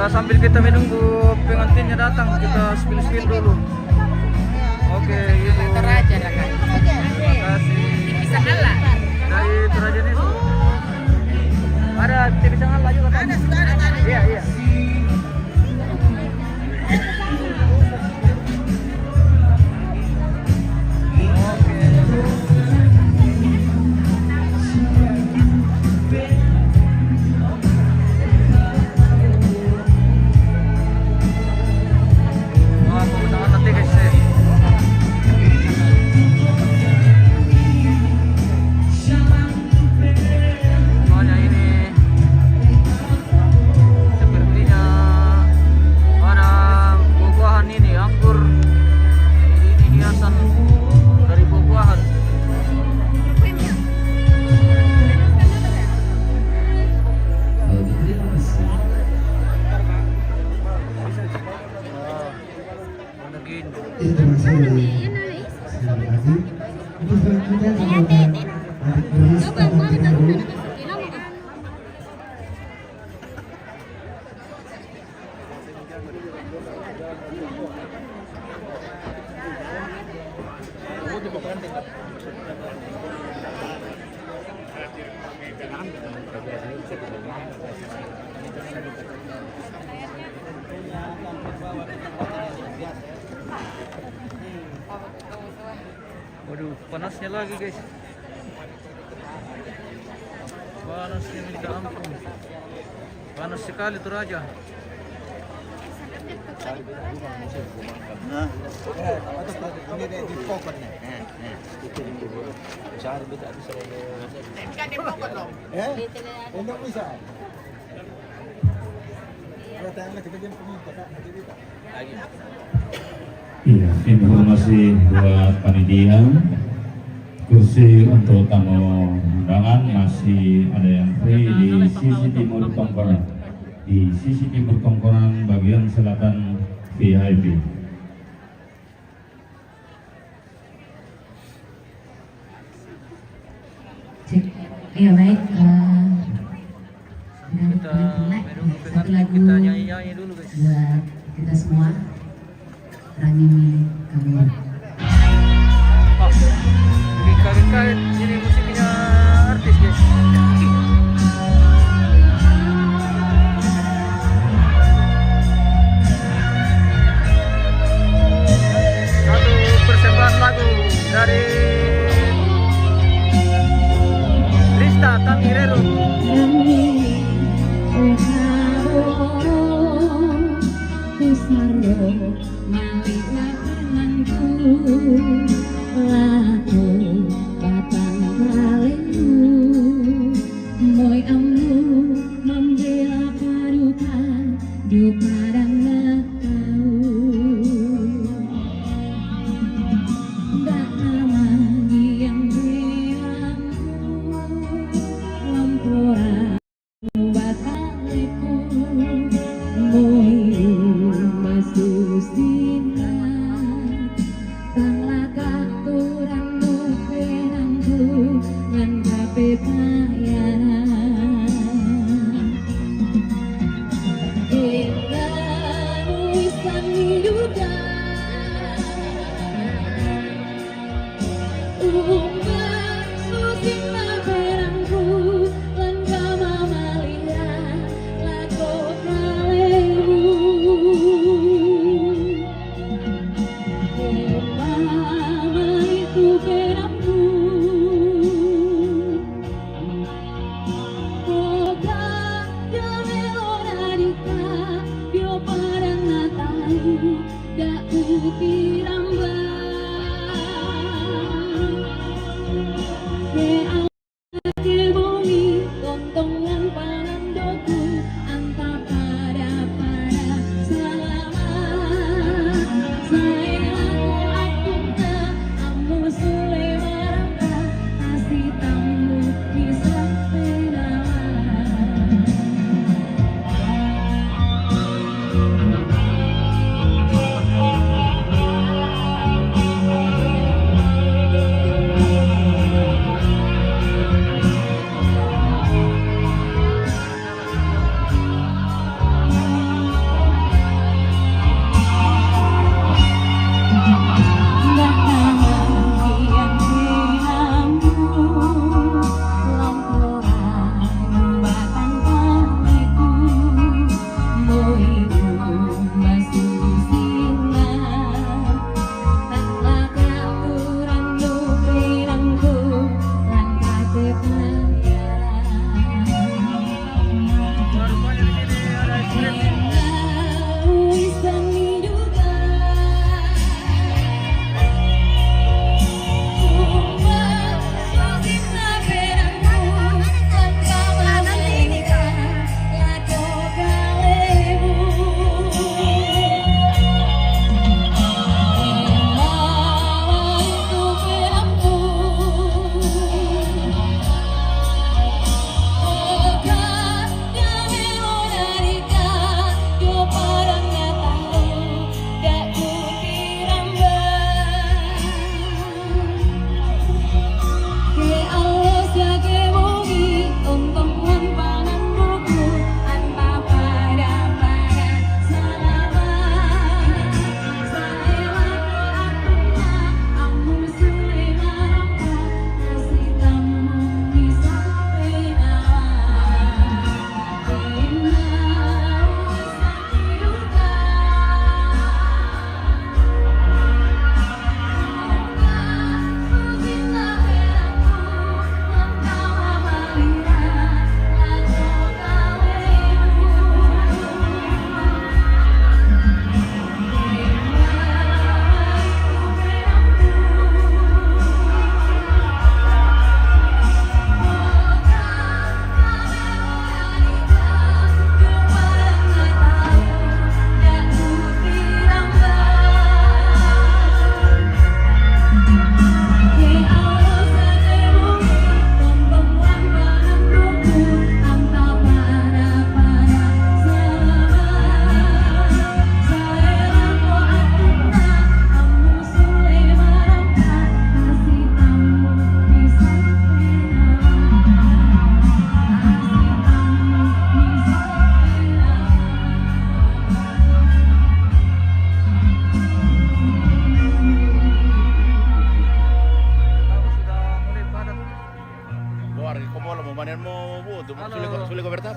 Sambil kita menunggu pengantinnya datang, kita spill dulu. Oke, Ibu. Toraja lah kan. Terima kasih. Bisa ngalah. Dari Toraja ini ada TV bisa ngalah juga kan? Ada. Iya, iya. Waduh, panasnya lagi guys. Panasnya minta ampun. Panas sekali Toraja. Iya, informasi buat panitia. Kursi untuk tamu undangan masih ada yang free di sisi timur tongkonan. Di sisi timur tongkonan bagian selatan VIP. Cek, iya baik. Kita menunggu Satu pengantin, lagu kita nyanyi dulu guys. buat kita semua. Rani Kabur. Oh, ini kaget-kaget ini musiknya artis guys. Satu persembahan lagu dari Rista Tangirero.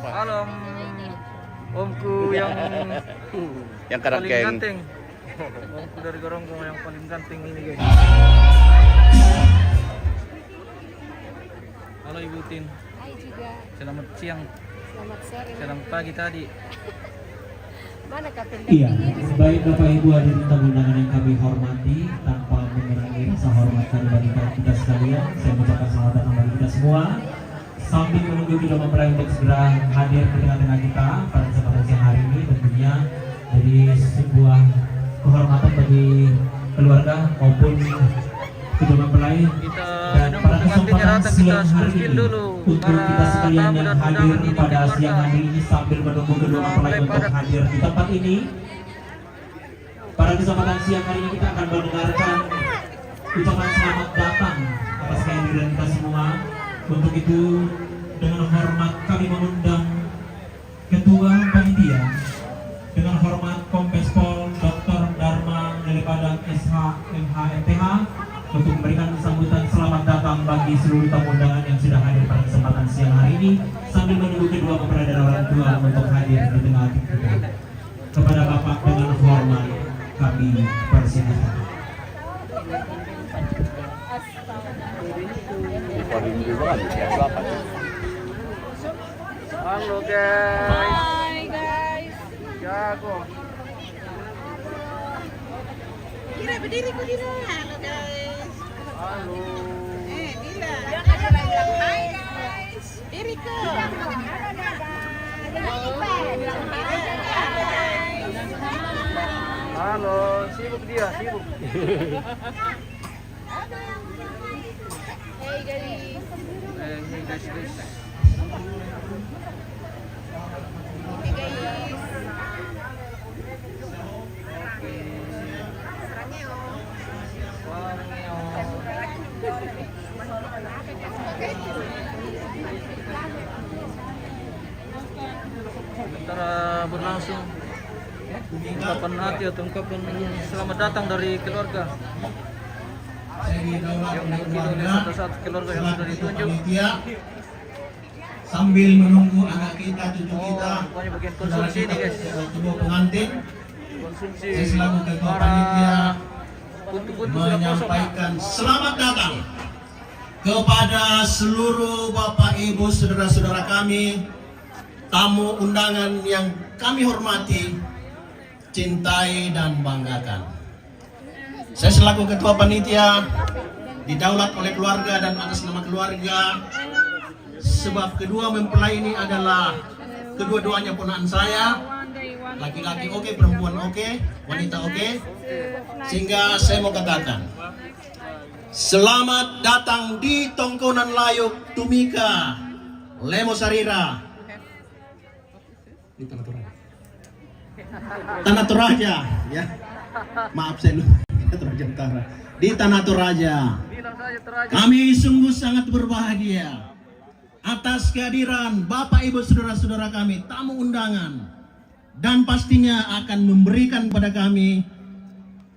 Halo, omku yang paling kerangkeng. ganteng. Omku dari Goronggong yang paling ganteng ini guys. Halo Ibu Tin. Hai juga. Selamat siang. Selamat sore. Selamat pagi tadi. Mana kapten? Iya, baik Bapak Ibu hadirin tamu undangan yang kami hormati, tanpa mengurangi rasa hormat kami bagi kita sekalian, saya mengucapkan selamat datang bagi kita semua. Sambil menunggu kita mempelai untuk segera hadir ke tengah-tengah kita pada kesempatan siang hari ini, tentunya jadi sebuah kehormatan bagi keluarga maupun kedua mempelai. Kita Dan pada pengantinnya kesempatan datang, siang kita hari ini, spill dulu untuk kita sekalian tamu yang dan hadir undangan ini pada keluarga. siang hari ini sambil menunggu kedua mempelai untuk hadir di tempat ini. Pada kesempatan siang hari ini kita akan mendengarkan ucapan selamat datang atas kehadiran kita semua. Untuk itu dengan hormat kami mengundang Ketua Panitia dengan hormat Kombes Pol Dr. Dharma daripada SHMH-MTH untuk memberikan sambutan selamat datang bagi seluruh tamu undangan yang sudah hadir pada kesempatan siang hari ini, sambil menunggu kedua mempelai dan orang tua untuk hadir di tengah kita. Kepada Bapak dengan hormat kami persilakan. Halo guys. Hi guys. Jago. Dila, berdiri kok Dila. Halo guys. Halo. Dila. Hi guys. Diri ko. Halo, sibuk dia, sibuk. Hey guys. Hey guys, guys. Hey guys. Sementara berlangsung ungkapan hati atau ungkapan selamat datang dari keluarga yang diwakili oleh satu-satu keluarga yang sudah ditunjuk. Sambil menunggu anak kita, cucu kita, Pokoknya bagian konsumsi ini guys, semua pengantin, konsumsi saya selaku ketua para panitia buntu-buntu sudah kosong. menyampaikan selamat datang kepada seluruh Bapak Ibu saudara-saudara kami, tamu undangan yang kami hormati, cintai dan banggakan. Saya selaku ketua panitia didaulat oleh keluarga dan atas nama keluarga, sebab kedua mempelai ini adalah kedua-duanya ponakan saya, laki-laki oke, perempuan oke, wanita oke, sehingga saya mau katakan selamat datang di Tongkonan Layuk Tumika Lemo Sarira di Tanah Toraja, ya maaf saya lupa Toraja Utara, di Tanah Toraja. Bilang saja teraja. Kami sungguh sangat berbahagia atas kehadiran Bapak Ibu saudara-saudara kami, tamu undangan, dan pastinya akan memberikan pada kami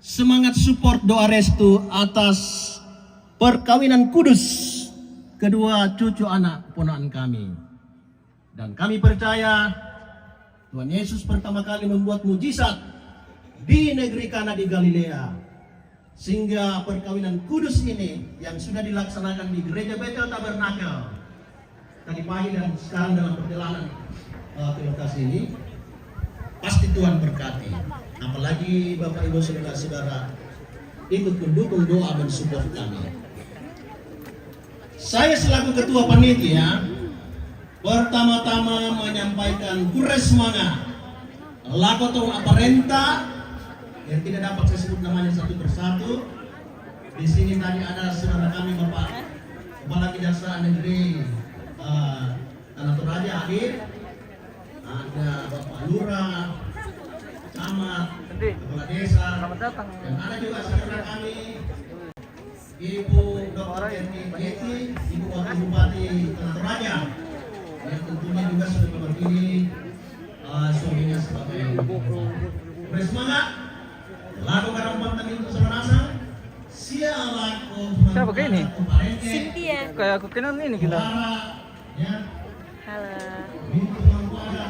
semangat support doa restu atas perkawinan kudus kedua cucu anak ponakan kami. Dan kami percaya Tuhan Yesus pertama kali membuat mujizat di negeri Kana di Galilea, sehingga perkawinan kudus ini yang sudah dilaksanakan di Gereja Betel Tabernakel tadi pagi dan sekarang dalam perjalanan ke lokasi ini, pasti Tuhan berkati. Apalagi Bapak Ibu saudara-saudara ikut mendukung doa dan support kami. Saya selaku ketua panitia pertama-tama menyampaikan kures semangat lakotong aparenta yang tidak dapat saya sebut namanya satu persatu. Di sini tadi ada saudara kami Bapak Kepala Kejaksaan Negeri Tanah Toraja hadir, ada Bapak Lurah, Camat, Kepala Desa, Selamat datang. dan ada juga saudara kami Ibu Dr. Eti Yeti, Ibu Wakil Bupati Tanah Toraja, yang tentunya juga sudah mewakili suaminya sebagai bersemangat. Lagu Karampatan itu serasa Siapa kayak ini? Cynthia. Kayak aku kenal ini kita. Halo.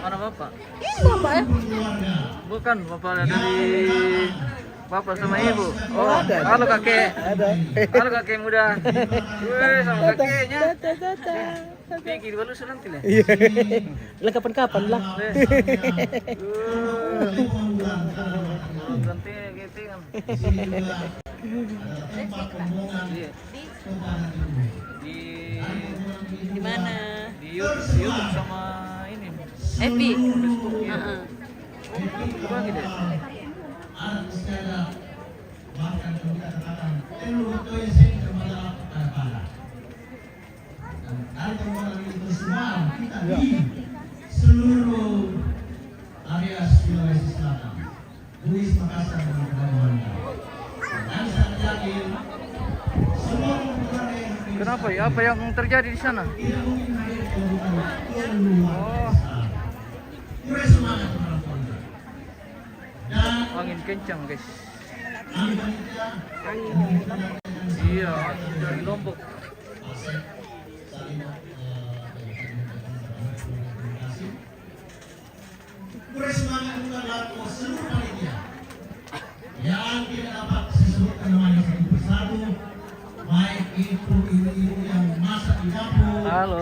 Mana bapak? Ini bapak ya? Bukan, bapak dari bapak sama ibu. Oh, halo kakek. Halo kakek muda. Wih, sama kakeknya. Tinggi di balus nanti lah. Lah kapan-kapan lah. Nanti gitu kan. Di mana? Di YouTube sama ini. FB. Coba gitu. Seluruh area Sulawesi Selatan, Buis Makassar dan Kalimantan. Dan saya yakin semua keluarga yang Kenapa ya? Apa yang terjadi di sana? tidak mungkin hadir kalau bukan keluarga. Kures semangat para keluarga. Dan Angin kencang, guys. kami panitia Iya, dari Lombok. Asep Salim Kures semangat bukanlah seluruh panitia yang tidak dapat disebutkan namanya satu persatu, baik itu ibu-ibu yang masak di dapur. Halo.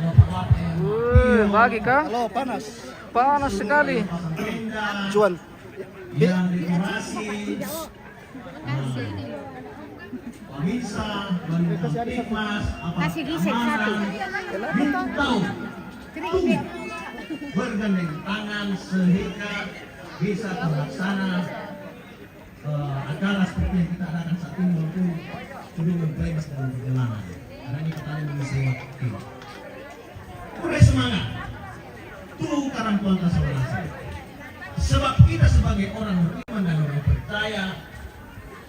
Bapak-bapak yang Pagi kah? Halo, panas. Panas sekali. pasang tenda, Cuan. yang dekorasi. Bisa Mas, Kasih gisek satu. tahu bergandeng tangan sehingga bisa terlaksana acara seperti yang kita adakan saat ini maupun sebelum bebas dalam perjalanan. Karena ini kita mengisi waktu. Udah semangat. Tuh karang kuantas orang. Sebab kita sebagai orang beriman dan orang percaya,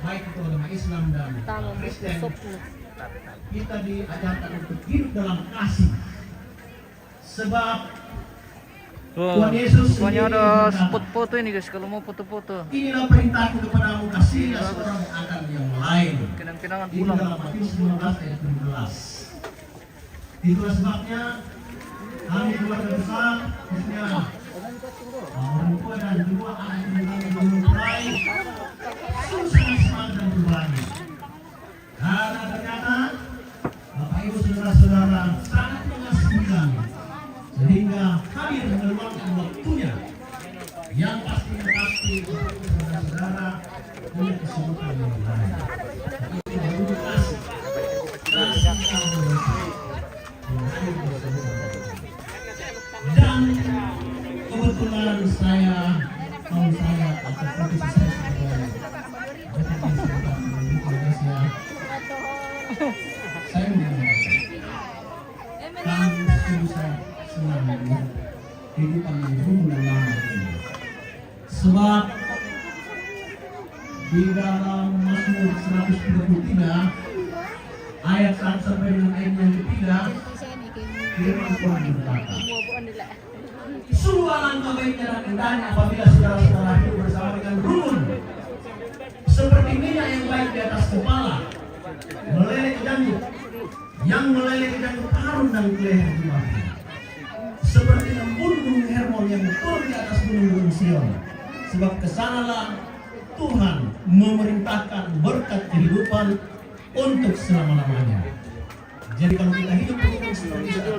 baik itu agama Islam dan Kristen, kita diajarkan untuk hidup dalam kasih. Sebab Tuhan Yesus Pokoknya sendiri ada berkata, spot foto ini guys, kalau mau foto-foto. inilah perintahku kepadamu, kasihlah seorang akan yang lain. Kenang-kenangan Itu pulang. dalam Matius 19 ayat 17. Itulah sebabnya kami keluarga besar, khususnya orang tua dan kedua anak yang memulai sangat semangat dan berbagi. Karena ternyata Bapak Ibu saudara-saudara sangat mengasihi kami, sehingga hadir meluangkan waktunya yang pasti saudara-saudara punya kesibukan yang lain. Itu baru kasih dan kebetulan saya atau posisi saya sebagai Indonesia, saya mengatakan kami bisa senang melihat kehidupan yang berulang ini. Sebab di dalam Mazmur 133 ayat 1 sampai dengan ayat yang ketiga, firman Tuhan berkata, sungguh alangkah baiknya dan indahnya apabila saudara-saudara hidup bersama dengan rukun, seperti minyak yang baik di atas kepala, meleleh ke janggut, yang meleleh ke janggut Harun dan ke leher jubahnya, seperti embun gunung Hermon yang turun di atas gunung-gunung Sion. Sebab kesanalah Tuhan memerintahkan berkat kehidupan untuk selama-lamanya. Jadi kalau kita hidup dengan seperti itu,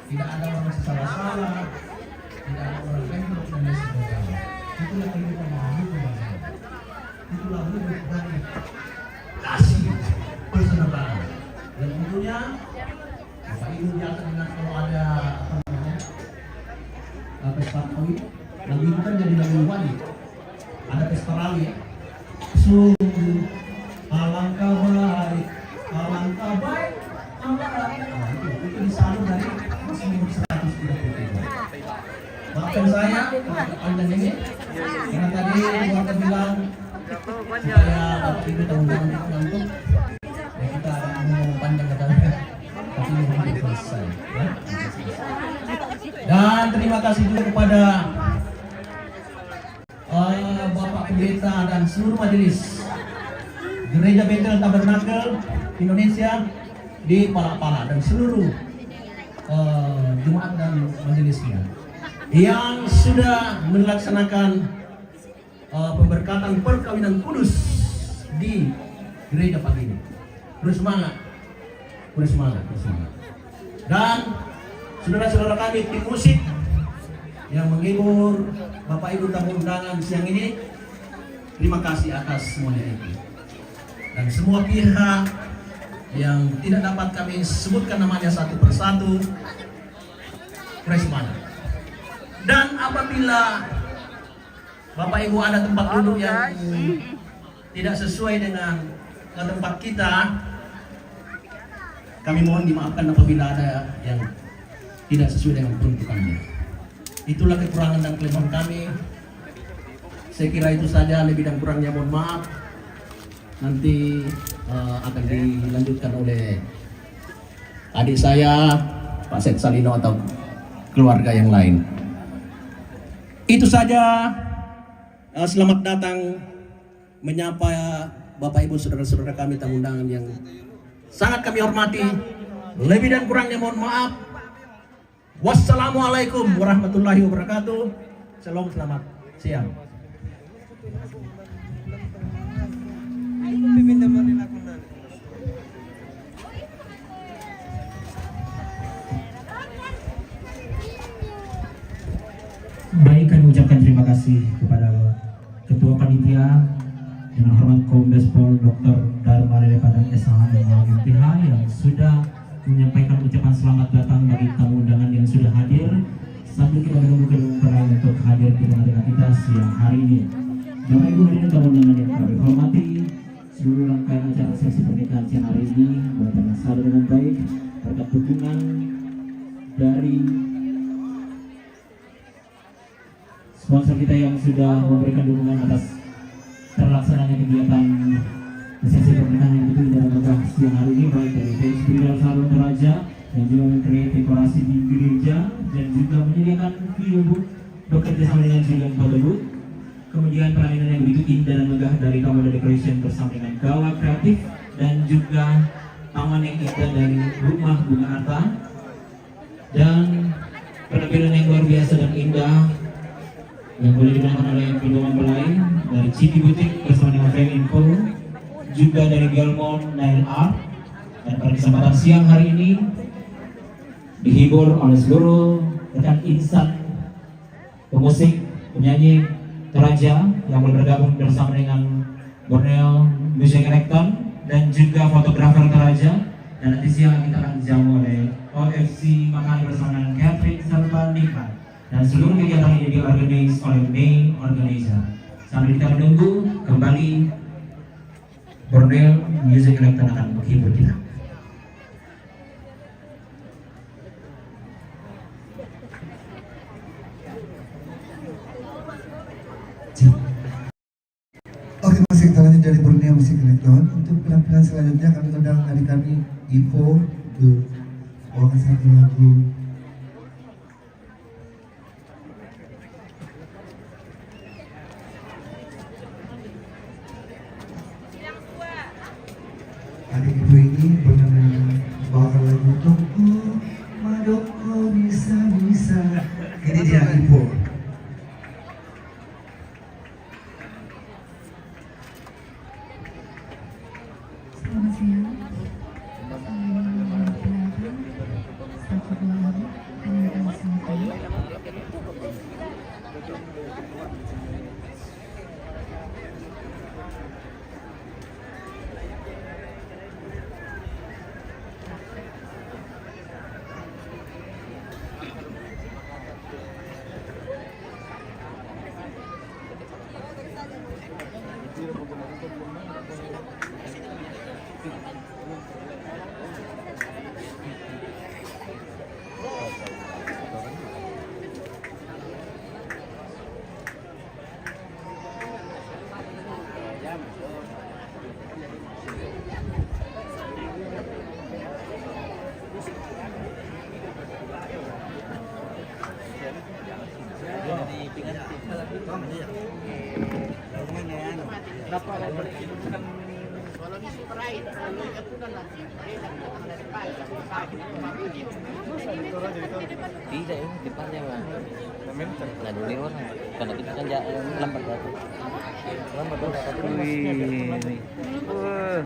tidak ada orang salah-salah, tidak ada orang bengkok dan lain sebagainya. Itulah kehidupan yang hidup. Itulah hidup dari kasih persaudaraan. Dan tentunya Bapak Ibu biasa dengar kalau ada pesta kawin, lagu itu kan jadi lagu wajib. Ada pesta rali ya. Sungguh alangkah baik, nah, itu disalur dari Mazmur 133. Maafkan saya panjang ini, karena tadi keluarga bilang supaya Bapak Ibu tahu-tahu ngantuk, ya kita akan ngomong panjang katanya, tapi ini belum selesai. Ya. Dan terima kasih juga kepada Bapak Pendeta dan seluruh majelis Gereja Bethel Tabernakel Indonesia di Palak-Palak dan seluruh jemaat dan majelisnya yang sudah melaksanakan pemberkatan perkawinan kudus di gereja pagi ini. Bersemangat. Dan saudara-saudara kami tim musik yang menghibur Bapak Ibu tamu undangan siang ini, terima kasih atas semuanya itu. Dan semua pihak yang tidak dapat kami sebutkan namanya satu persatu, bersemangat. Dan apabila Bapak Ibu ada tempat duduk yang tidak sesuai dengan tempat kita, kami mohon dimaafkan apabila ada yang tidak sesuai dengan peruntukannya. Itulah kekurangan dan kelemahan kami. Saya kira itu saja, lebih dan kurangnya mohon maaf. Nanti akan dilanjutkan oleh adik saya, Pak Seth Salino atau keluarga yang lain. Itu saja. Selamat datang menyapa Bapak Ibu saudara-saudara kami tamu undangan yang sangat kami hormati. Lebih dan kurangnya mohon maaf. Wassalamualaikum warahmatullahi wabarakatuh. Shalom, selamat siang. panitia, dengan hormat Kombes Pol Dr. Dharma Dede Padang SH dan MPH yang sudah menyampaikan ucapan selamat datang bagi tamu undangan yang sudah hadir, sambil kita menunggu kedua mempelai untuk hadir di tengah-tengah kita siang hari ini. Bapak Ibu hadirin tamu undangan yang kami hormati, seluruh rangkaian acara sesi pernikahan siang hari ini berlangsung dengan baik berkat dukungan dari sponsor kita yang sudah memberikan dukungan atas terlaksananya kegiatan sesi pernikahan yang betul dalam megah siang hari ini, baik dari Spiritual Salon Toraja yang juga mengkreat dekorasi di gereja dan juga menyediakan video booth bekerja sama dengan Julian Booth. Kemudian pelaminan yang begitu indah dan megah dari Kamoda Decoration bersama dengan Gawa Kreatif dan juga taman yang indah dari Rumah Bunga Arta, dan penampilan yang luar biasa dan indah yang boleh digunakan oleh kedua mempelai dari City Boutique bersama dengan Fame Info, juga dari Gelmon Nail Art. Dan pada kesempatan siang hari ini dihibur oleh seluruh rekan insan pemusik, penyanyi Toraja yang boleh bergabung bersama dengan Borneo Music Electron dan juga fotografer Toraja. Dan nanti siang kita akan dijamu oleh OFC Makani bersama dengan Catherine serta Nika. Dan seluruh kegiatan ini diorganize oleh main organizer. Sambil kita menunggu kembali Borneo Music Electron akan menghibur kita. Oke, masih kita lanjut dari Borneo Music Electron. Untuk penampilan selanjutnya kami undang adik kami Ivo untuk bawakan satu lagu. Adik Ivo ini bernama bawakan lagu Toko Madoko Bisa. Ini dia Ivo. Selamat siang. Saya memperkenalkan satu buah lagu yang akan disampaikan. Bisa ya, depannya mah. Nah dulu orang, karena kita kan lambat datang.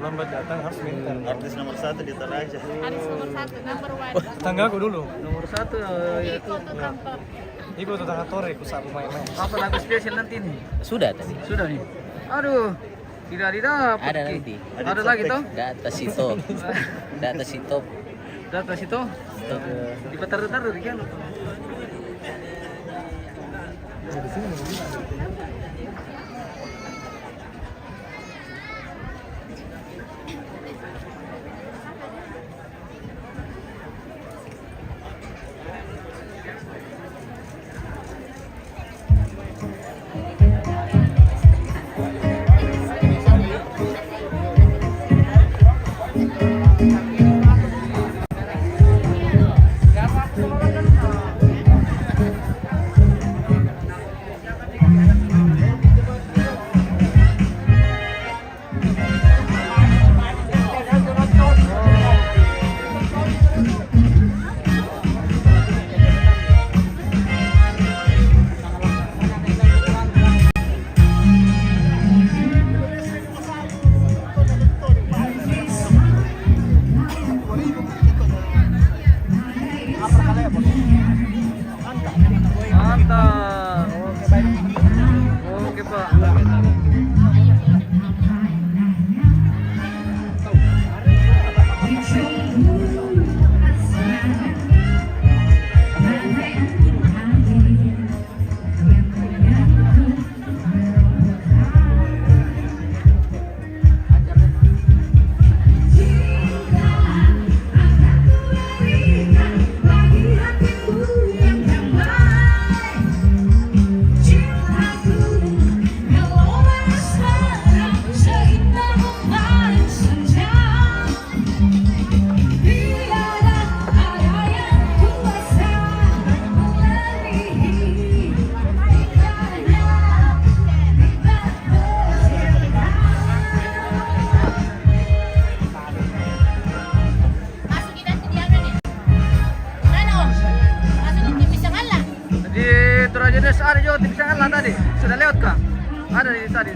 Lambat datang harus minta. Artis nomor 1 di Toraja. Artis nomor 1, number 1. Tanggaku dulu. Nomor 1 yaitu kantor. Ibu tetangga Tore, ku sabu main-main. apa lagu spesial nanti nih? Sudah tadi. Sudah nih. Aduh, tidak didapat. Ada nanti. Ada lagi toh? Data sitop. Data sitop. Data situ. Diputar-putar kan.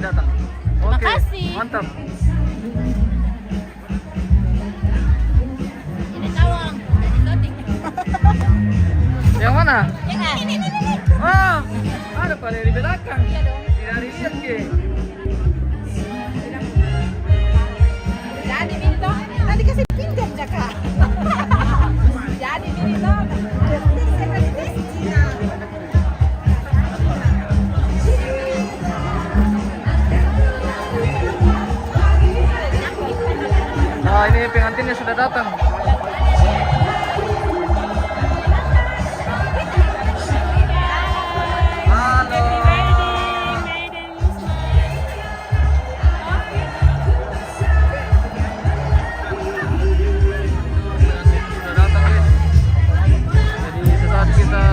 datang. Oke. Makasih. Mantap. Ini tawang, ini loading. Yang mana? Jangan. Ini. Oh, ada pada di belakang. Iya dong. Tidak dilihat ke. Jadi Minto, tadi kasih pinjam Jaka. Jadi Minto. Nah, ini pengantinnya sudah datang. Halo. Sudah datang, guys. Jadi sesaat kita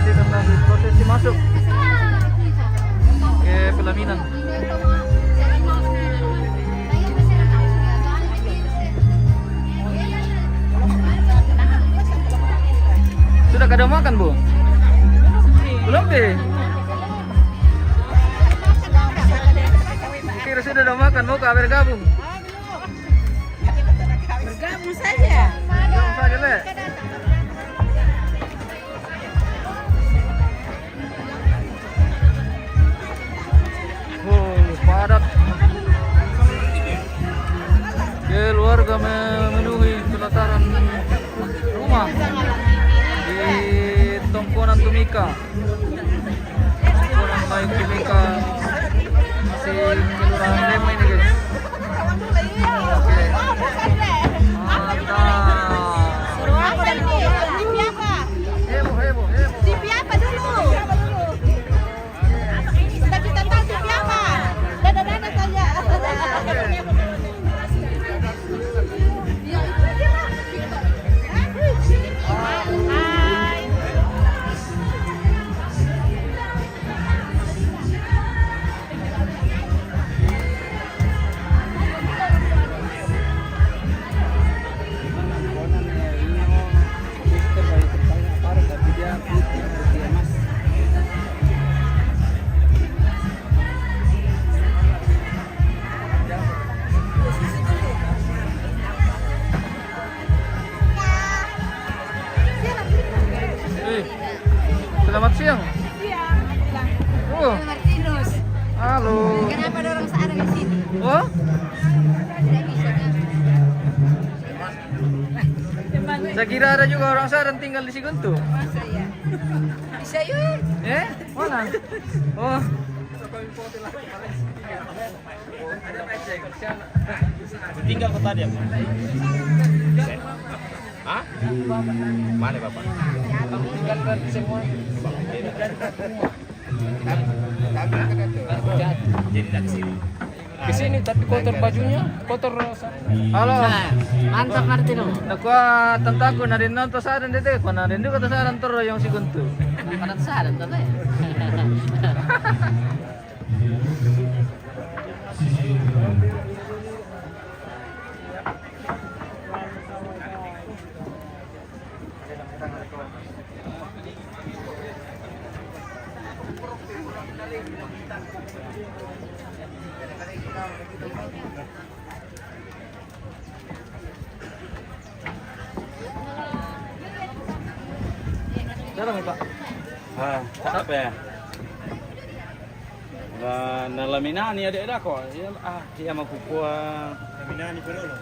tentang prosesi masuk ke pelaminan. Sudah kada makan, Bu? Belum deh. Kira sudah ada makan, mau kabar gabung? Bergabung saja. Gabung saja, Le. Oh, padat. Keluarga memenuhi pelataran rumah di Tongkonan Tumika. Tongkonan Baik Tumika masih kelurahan Lema ini, guys. Oke. Mantap. Suruh apa dulu? TV apa? Heboh. TV apa dulu? Sudah kita tahu TV apa? Dadah saja. Hai. Selamat siang. Oh, Martinus. halo. Kenapa ada orang searah di sini? Oh, Tidak bisa kan? saya kira ada juga orang Saran tinggal di Siguntu. Masa ya? Bisa yuk. Mana? Oh. Tinggal kota dia. Hah? Mana Bapak? Tinggalkan semua. Jadi dari sini. Ke sini tapi kotor bajunya, kotor. Halo. Mantap Martino. Nakwa tentaku na rin to Saran dito. Kung na rin ko to Saran toro yung Siguntu. Panas saran tuh ya. Dalam ya, Pak. Apa ya? Na laminani ada kok. Dia mau kukuha. Laminani perlu.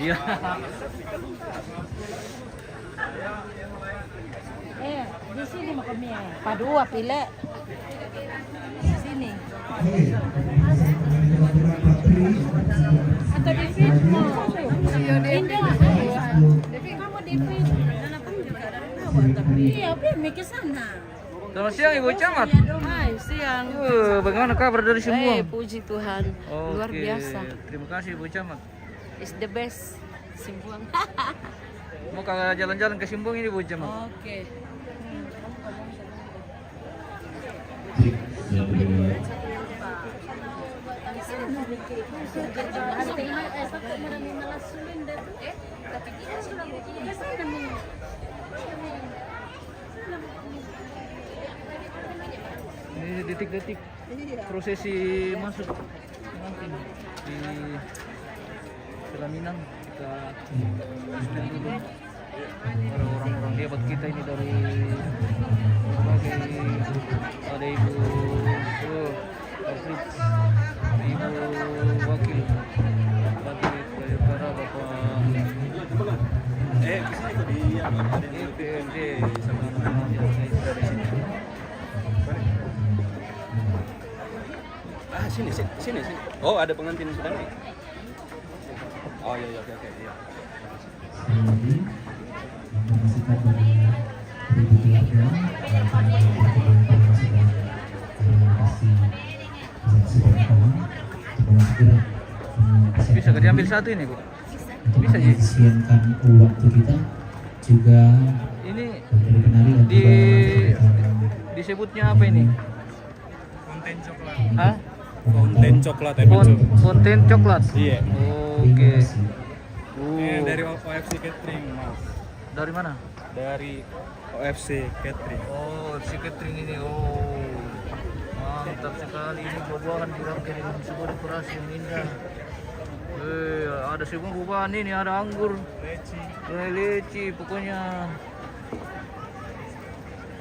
Iya. Di sini mau kami. Padua pile. Di sini. Atau di Fitmo. Kamu di Fitmo. Iya, Bimi ke sana. Selamat siang Ibu Camat. Hai, siang. Bagaimana kabar dari semua? Puji Tuhan. Luar Oke, biasa. Terima kasih Ibu Camat. It's the best. Simbuang. Mau jalan-jalan ke Simbung ini Bu Camat. Oke. Ini detik-detik prosesi masuk pengantin di pelaminan. Kita stand dulu para orang-orang hebat kita ini dari berbagai, ada ibu Afrik, ibu wakil Bayangkara, bapak bisa ikut di PMD sama anak-anaknya dari sini. Sini. Oh, ada pengantin yang sudah nih. Oh iya, oke. Iya. Sekali lagi, terima kasih kepada ibu keluarga, Bisa gak diambil satu ini, Bu? Bisa ya? Siangkan waktu kita juga Ini dari penari dan di juga disebutnya apa ini? Konten coklat. Hah? Konten coklat Konten coklat. Iya. Oke. Dari OFC Catering, Mas. Dari mana? Dari OFC Catering. Oh, si catering ini. Oh, mantap sekali ini buah-buahan dirapikan dengan sebuah dekorasi yang indah. Ada semua buah-buahan ini, ada anggur, leci, pokoknya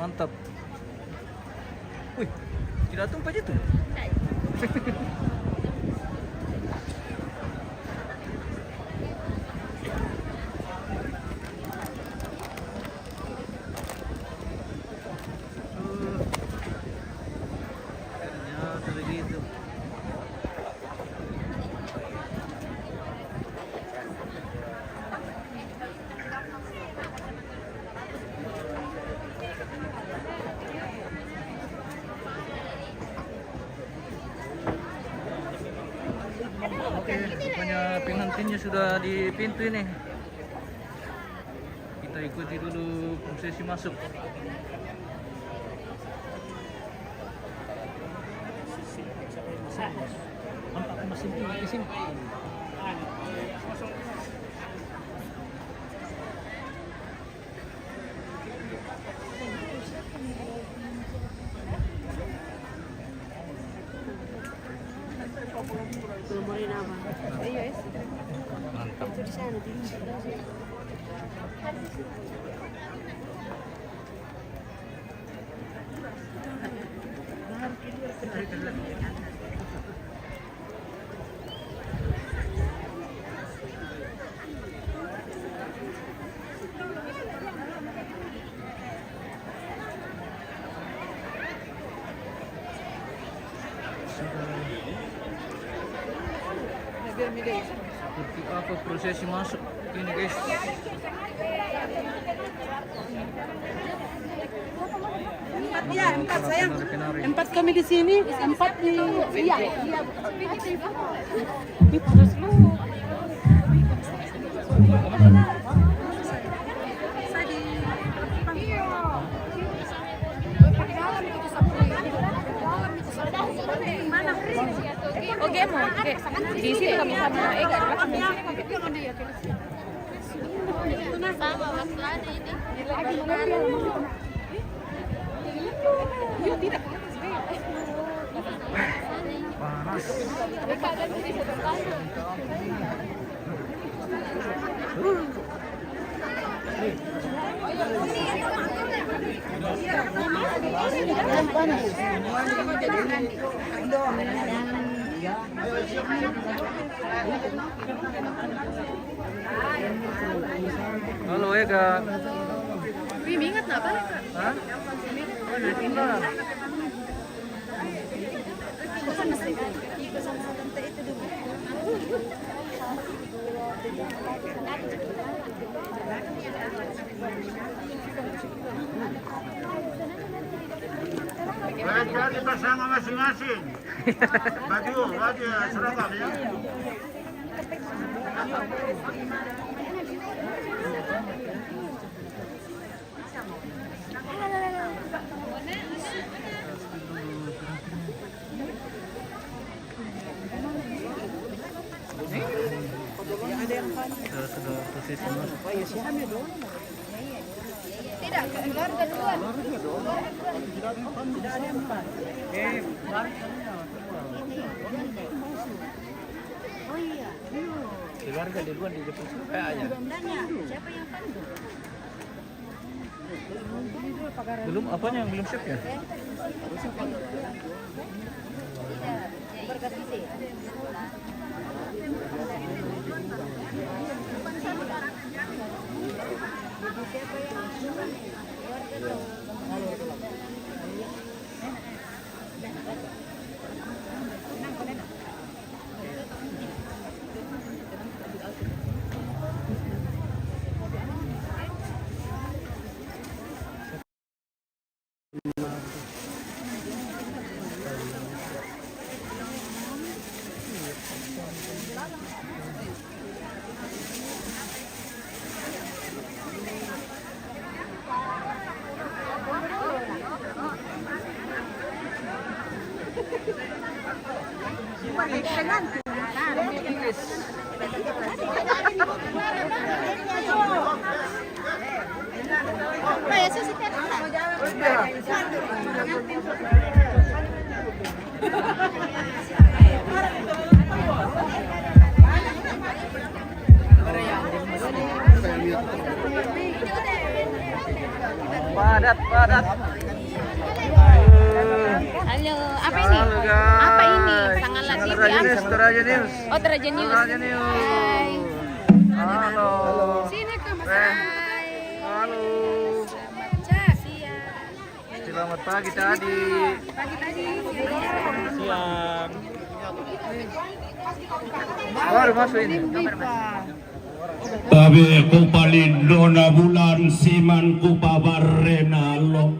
mantap. Wih, tidak tumpah itu. Ternyata begitu. Oke, rupanya pengantinnya sudah di pintu ini. Kita ikuti dulu prosesi masuk. Seperti apa prosesi masuk ini, guys? Empat sayang. Empat kami di sini, empat di iya. Terus lu. Oke, mau. Oke. Di sini kami sama Ega di belakang. Sama waktu ada ini. Yuk, tidak. Panas. Halo Ega. Wih, ingat nggak balik? Hah? Oh, udah pindah. Jadi bersama masing-masing. Baju seragam ya. Sudah posisi masuk. Tidak, keluarga duluan. Keluarga duluan dijemput kayaknya. Siapa yang pandu? Belum apanya yang belum siap ya? Berkasih. Padat. Halo, apa ini? Halo, guys. Apa ini? Sangalat TV ya? Toraja News. Oh, Toraja News. Toraja News. Hai. Halo. Sini ke Mas. Eh. Hai. Halo. Selamat siang. Selamat pagi tadi. Pagi tadi. Siang. Baru masuk ini. Tabi ku palindo na bulan siman ku pabarena lo.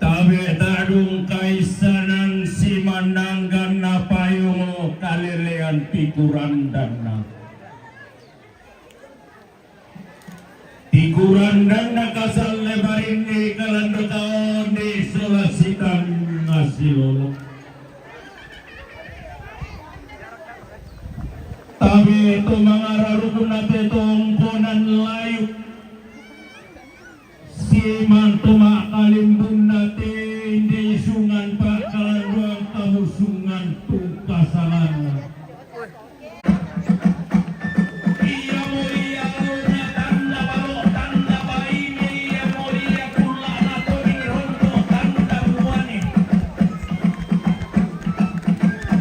Tabi tadung kaisanan siman nanggan na payungo kalilian tikuran dana. Tikuran dana kasal lebarin di kalando taon di sulasitan ngasilolo. Tabi itu mengararukun nate tongkonan layu siman tumak kalimbun nate indi sungan pak kalanduang tahu sungan tungkasalan iya na tanda balo tanda baini iya pula nato di rondo tanda buani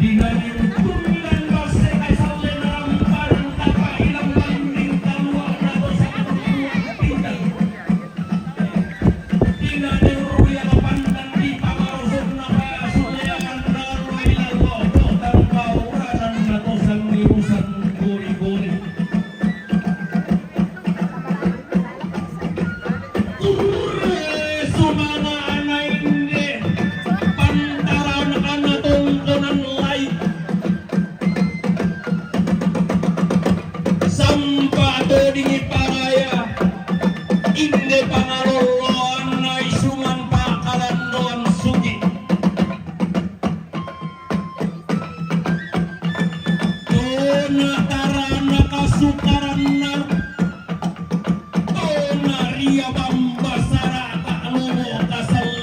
dinani utungan base kaisal Ria Bambasara Kak Lomo Kasal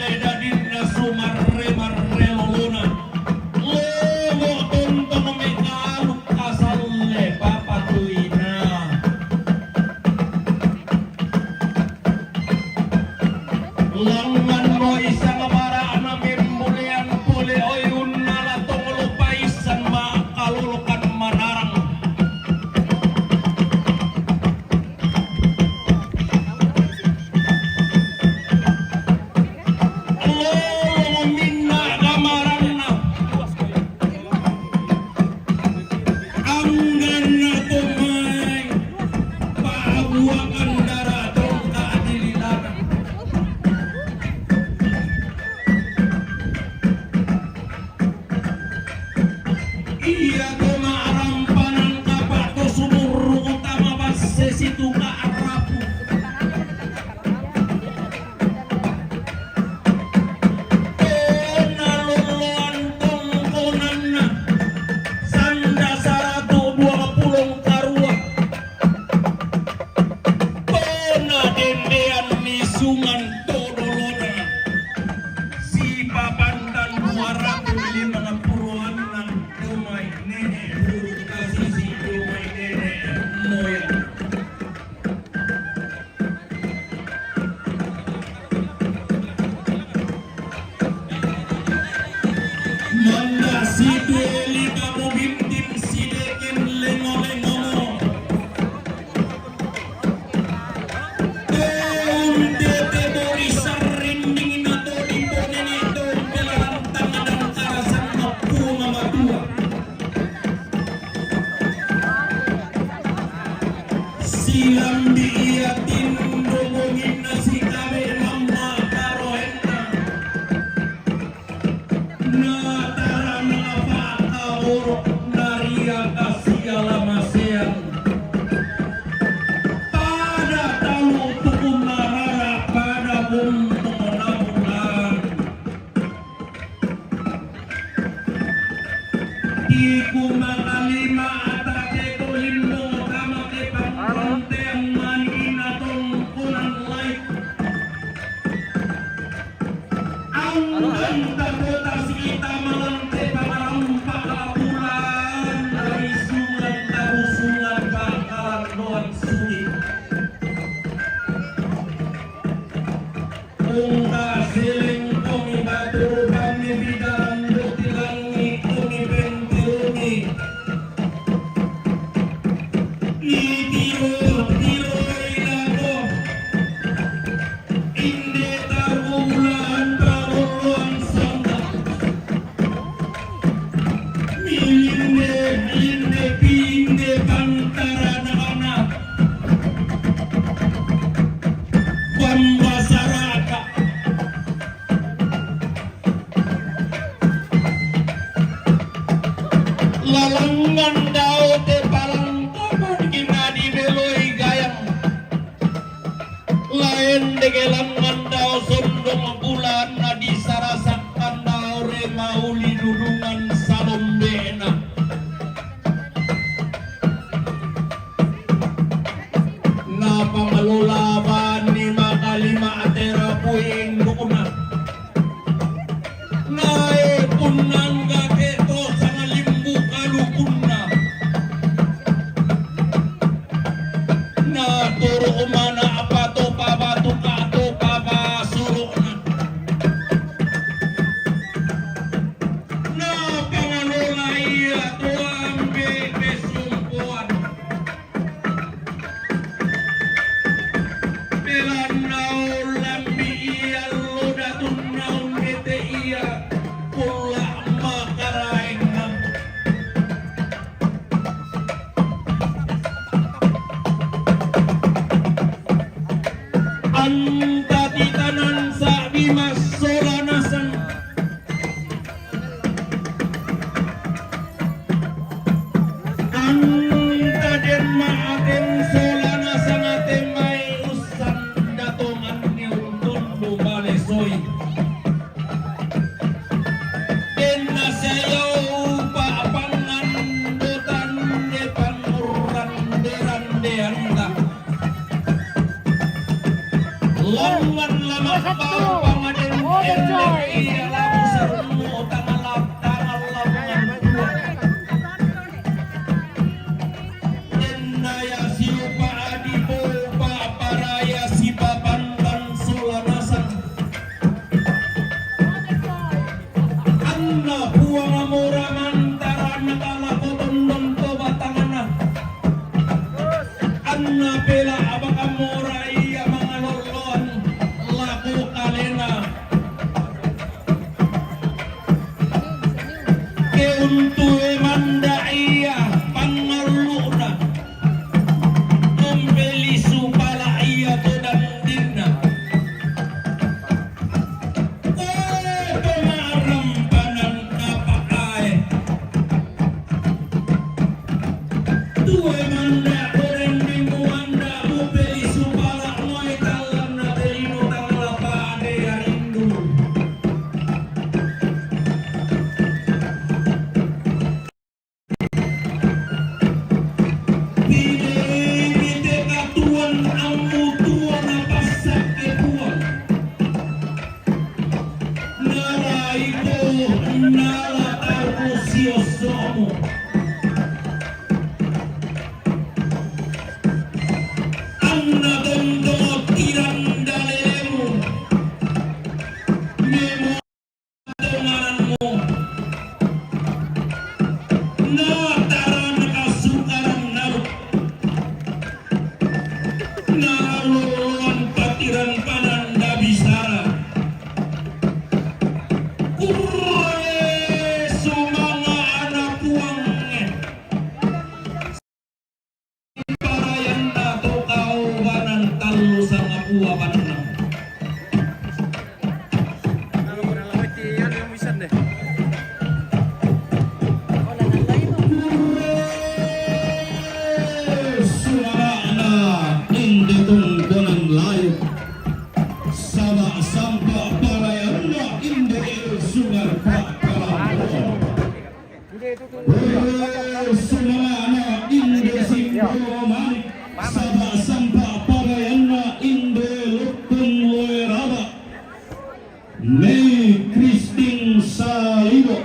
Mei Kristin Salibo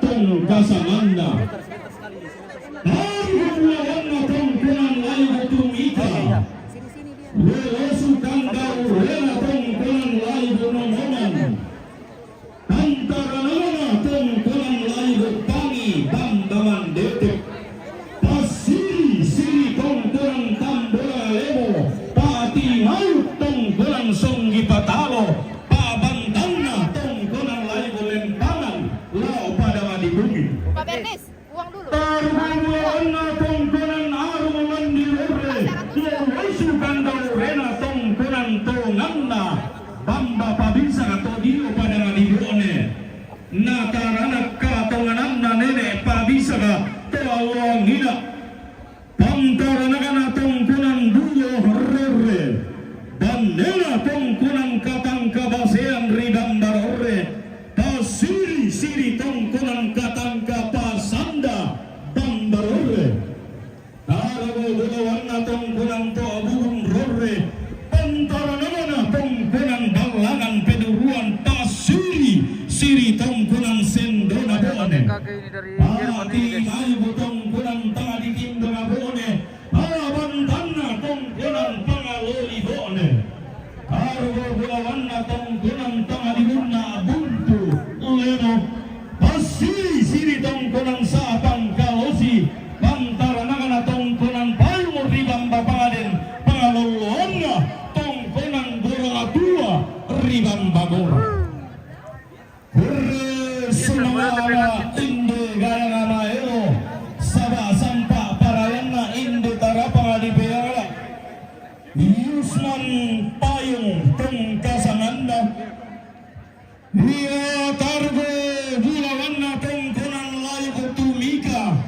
tong Kasamanda. Hargulawana tong kunang layu tumika. Lelosu kandau rela tong kunang layu nomonan. Antara nama tong kunang layu tangi bandaman detek. Pasiri siri tong kunang tambola lemo. Pati mayu tong kunang songgi patalo. Pak Bernis, uang dulu. Bamba pabisa atau dio pada ngadibuone nakarana ka tonganamna nenek pabisa ka tawang hina pamkarana kana tongkunan duyo horre bandela tongkunan katang kabasean ridamba horre pasiri siri tongkunan katang kapasanda bamba horre arago gulawana tongkunan to abugun horre pantaranana tongkunan balangan peduruan pasiri siri tongkunan sendona bone kakek ini dari Jerman pati ini guys. mayu tongkunan tadi kindona bone abantana tongkunan pangaloli bone argo gulawanna tongkunan tadi bunna buntu leno pasiri siri tongkunan sapang kalosi pantaranana tongkunan payu ribamba paden pangalolonna tongkunan goroatua ribamba goro Semala inde gaya nama elo Saba sampa parayana inde tarapa di peala Yusman payung tongkasananda Nia targo gulawanna tongkunan layu kutumika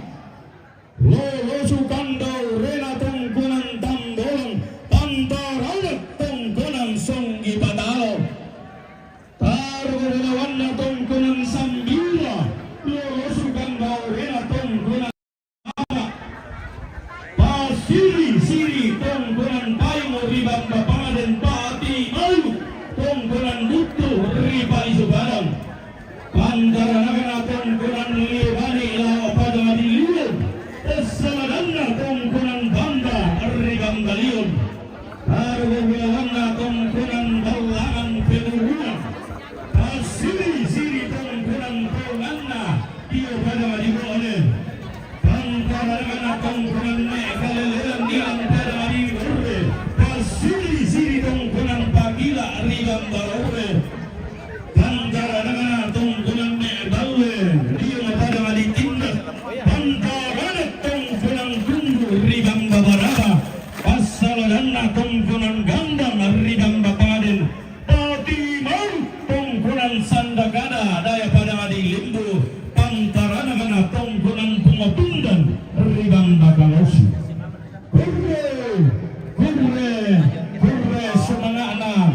Lolo sukandau rena tongkunan tambolong Pantaranak tongkunan songgi patalo Targo gulawanna tongkunan sambila Lolo sukandau rena tongkunan pasiri siri tongkunan payung ribamba paden pati ayu tongkunan butuh riba isu barang pandaranagana tongkunan liwani ilawa pada madiliun esaladanna tongkunan banda ribamba liun harga gulawanna tongkunan balangan penurunan pasiri siri tongkunan tonganna iyo pada madibone pandaranagana tongkunan mekaleleran diang pada madibone pasiri siri tongkunan pagila ribamba ore pandaranagana tongkunan meballe iyo pada maditindas pandaranagana tongkunan tunggu ribamba baraba pasaladanna tongkunan gandang ribamba paden pati mau tongkunan sandagana daya pada madi limbu pantaranagana tongkunan pungapundan ribamba kalosi Hurre semangana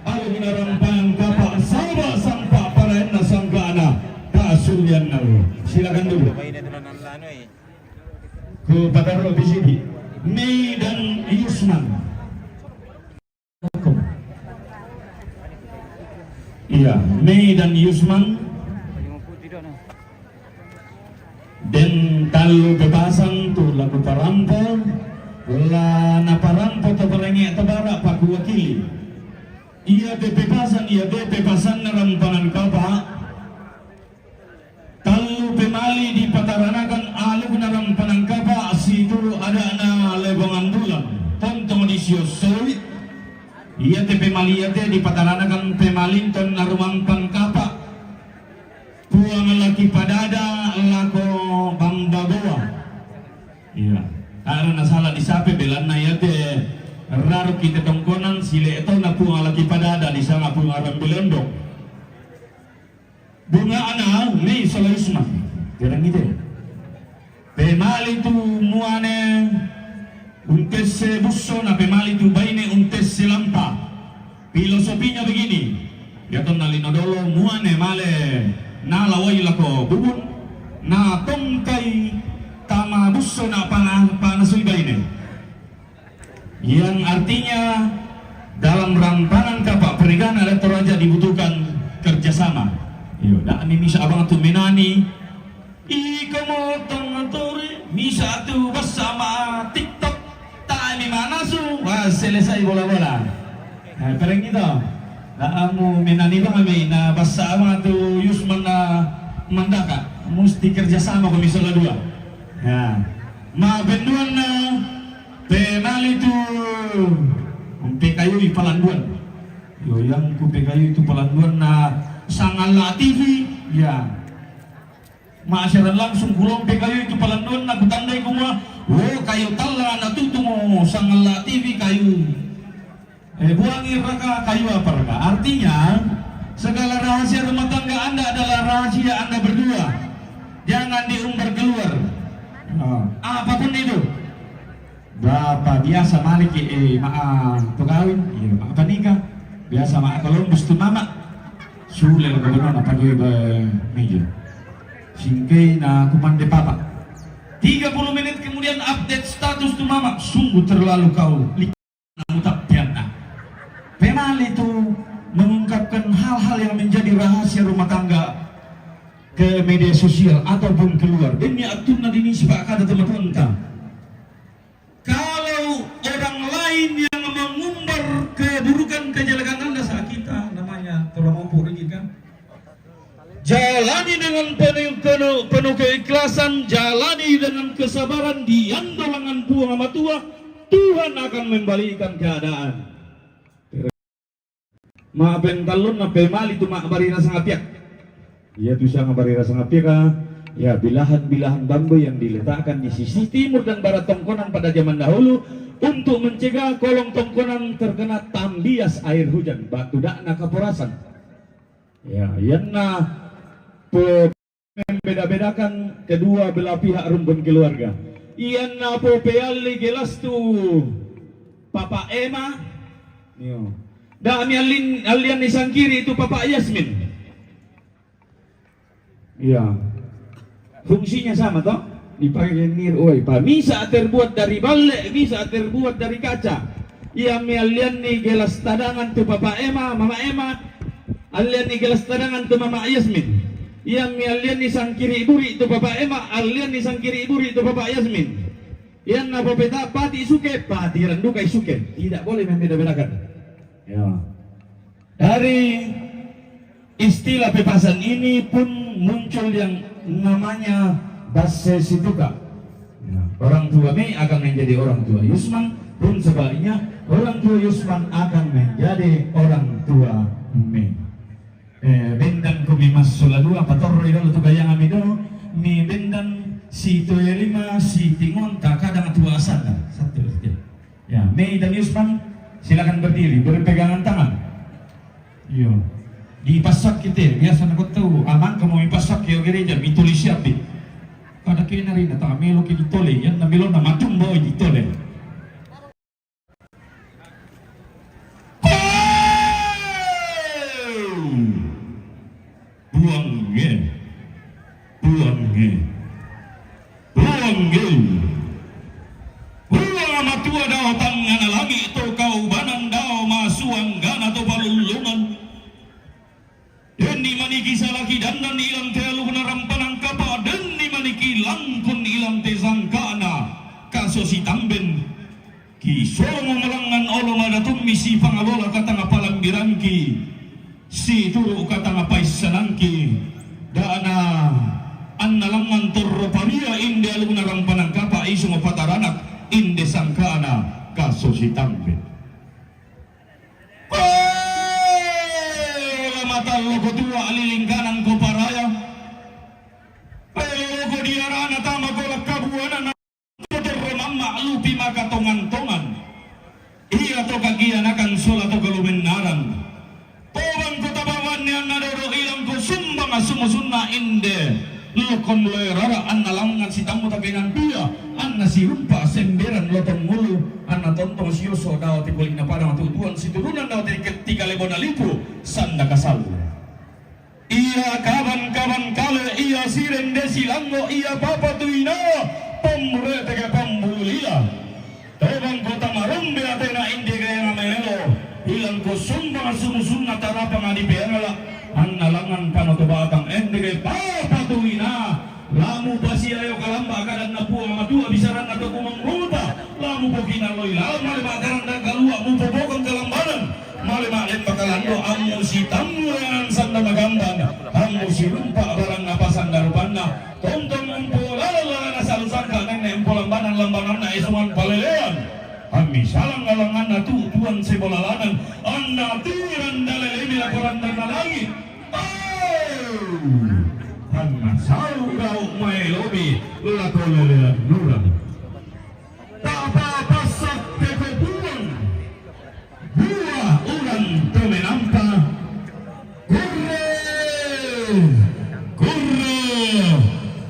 alu ginarampang kapal sama sampa paraena sangkana kasulian nalu silakan dulu ke Padaro di sini Mei dan Yusman iya Mei dan Yusman dan kalau bebasan tu lagu parampo la na parampo to barengi tabara pak wakili iya bebasan na rampangan kapa kalau pemali di pataranakan alug na rampangan kapa situ ada na lebongan bulan tontong di siosoi iya pemali di pataranakan pemalinton na rumampan kapa puang laki padada lako bambagoa iya karena salah disape belan na yate raru kita tongkonan sile ito na puang laki padada di sana puang aram belendok bunga ana Mei Solaisman jarang gitu pemali tu muane untes busso na pemali tu baine untes lampa filosofinya begini ya ton nalinodolo muane male na lawai lako bubun na tongkai tama busso na panasuiba ini yang artinya dalam rampangan kapal pernikahan ada toraja dibutuhkan Yo, dak ni misa abang tu menani. Iko mo tangantore misa tu bersama TikTok. Tak ni mana su? Wah, selesai bola-bola. Nah, perang itu. Dak amu menani bang kami na bersama tu Yusman na mandaka. Mesti kerjasama komisi dua. Ya. Ma benduan na penali tu PKU Palanduan. Yo yang ku PKU itu Palanduan na Sangala TV ya. Masyarakat langsung kulong PKU itu Palanduan na kutandai kumua. Oh kayu tala na tutumo Sangala TV kayu. Buangi raka kayu apa raka? Artinya segala rahasia rumah tangga Anda adalah rahasia Anda berdua. Jangan diumbar keluar. Apapun itu. Berapa biasa malik pegawin, iya mak nikah. Biasa mak kalau mesti mama. Sulit ke benar apa gue meja. Singkai na kumande papa. 30 menit kemudian update status tu mama. Sungguh terlalu kau mutak piana. Penal itu mengungkapkan hal-hal yang menjadi rahasia rumah tangga ke media sosial ataupun keluar. Demi atuna dini sepakat teman-teman. Kalau orang lain yang mengumbar keburukan kejelekan Anda saat kita namanya tolong mampu lagi kan. Jalani dengan penuh keikhlasan, jalani dengan kesabaran, diandolangan buang sama tua, Tuhan akan membalikan keadaan. Maafin talon na pemali itu mak bari rasa ngapiak. Ya tu sang bari rasa ngapiak. Ya bilahan-bilahan bambu yang diletakkan di sisi timur dan barat tongkonan pada zaman dahulu untuk mencegah kolong tongkonan terkena tambias air hujan, batu dakna kaporasan. Ya, yana membeda-bedakan kedua belah pihak rumpun keluarga. Yana po peali gelas tu Papa Emma. Yo. Dan alian di sang kiri itu Papa Yasmin. Ya. Fungsinya sama toh? Dipakai nir oi, pa bisa terbuat dari balek, bisa terbuat dari kaca. Ia alian ni gelas tadangan tu Papa Emma, Mama Emma. Alian ni gelas tadangan tu Mama Yasmin. Ia alian ni sang kiri iburi tu Papa Emma, alian ni sang kiri iburi tu Papa Yasmin. Yang na peta pati suke, pati randukai suke. Tidak boleh membeda-bedakan. Ya. Dari istilah pepasan ini pun muncul yang namanya base situka. Ya. Orang tua Mei akan menjadi orang tua Yusman, pun sebaliknya orang tua Yusman akan menjadi orang tua Mei. Bendan kumi mas soladua patorro idol tu gayang amido mi bendan si toya lima si tingon tak kadang tua asana satu ya. Mei dan Yusman silakan berdiri berpegangan tangan. Yo. Dipasak kita biasa nak tahu aman kamu ipasak yo gereja mitulis siapi. Kada kena rin ta melo ki ditole yan na melo na matum boy ditole. Buang matua daw tangan alami ito kaubanan daw masuang gana to balulungan. Dendi maniki salaki dandan ilang telu narampanang kapa dendi maniki langkun ilang tesangkana kaso si tamben kisolo malangan olong ada tumisi pangalola katang apalang birangki si turu katang apais sanangki dana annalangan torroparia inde alung narampanang kapa isu mapataranak inde sangkana kaso si tamben. Mata loko tua alilingkanan ko paraya pero loko diarana tama kolak kabuanan terremamma lupi maka tongan-tongan iya to kagian akan sola to kalumenaran tobang ko tabawan yang nadoro ilang ko sumbang asumusunna inde lokon loerara anna langan si tamu tabengan pia anna si rumpa semberan lotong mulu anna tontong sioso daw tikuling na parang tutuan si turunan daw ketika lebona lipu sanda kasal iya kawan-kawan kale iya siren desi lango iya papa tuina pomre tega pambulia tobang kota marumbe atena inde gaya ngamelo ilang ko sumbang asumusunna tarapang adi beangala anna langan kanoto batang tege papa tuina lamu basi ayo kalamba kadang napu amatua bisaran atau kumang ruta lamu bogina loila male bakaran dan kalua mu bobokon kalambanan male male bakalando amu si tamuran sanda magambang amu si rumpa barang napasan darupanna tonton empo lala nasalusan kaneng empo lambanan na isuman palelean kami salang galangan na tuan sebolalanan anda turan dalemi laporan dan langit karena salu kau mai lobi lakolelean nurang tapa pasak teko buang buah urang temenampa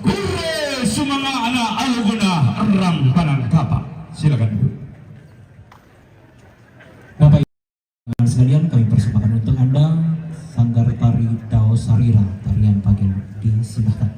kurre sumanga ana aluguna ram panang kapa. Silakan Ibu. Bapak Ibu sekalian, kami persembahkan untuk Anda Sanggar Tari Dao Sarira, tarian pagel, disilahkan.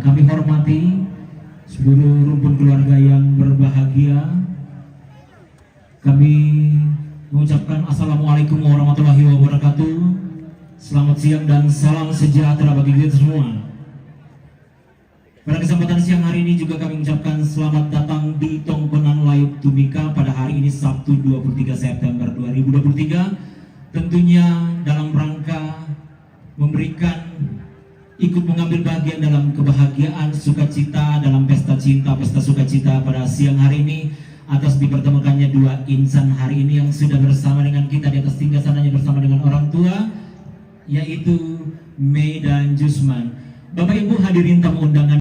kami hormati, seluruh rumpun keluarga yang berbahagia, kami mengucapkan Assalamualaikum warahmatullahi wabarakatuh. Selamat siang dan salam sejahtera bagi kita semua. Pada kesempatan siang hari ini juga kami mengucapkan selamat datang di Tongpenan Layuk Tumika pada hari ini Sabtu 23 September 2023. Tentunya dalam rangka memberikan ikut mengambil bagian dalam kebahagiaan sukacita dalam pesta cinta, pesta sukacita pada siang hari ini atas dipertemukannya dua insan hari ini yang sudah bersama dengan kita di atas singgasananya bersama dengan orang tua, yaitu Mei dan Jusman. Bapak Ibu hadirin tamu undangan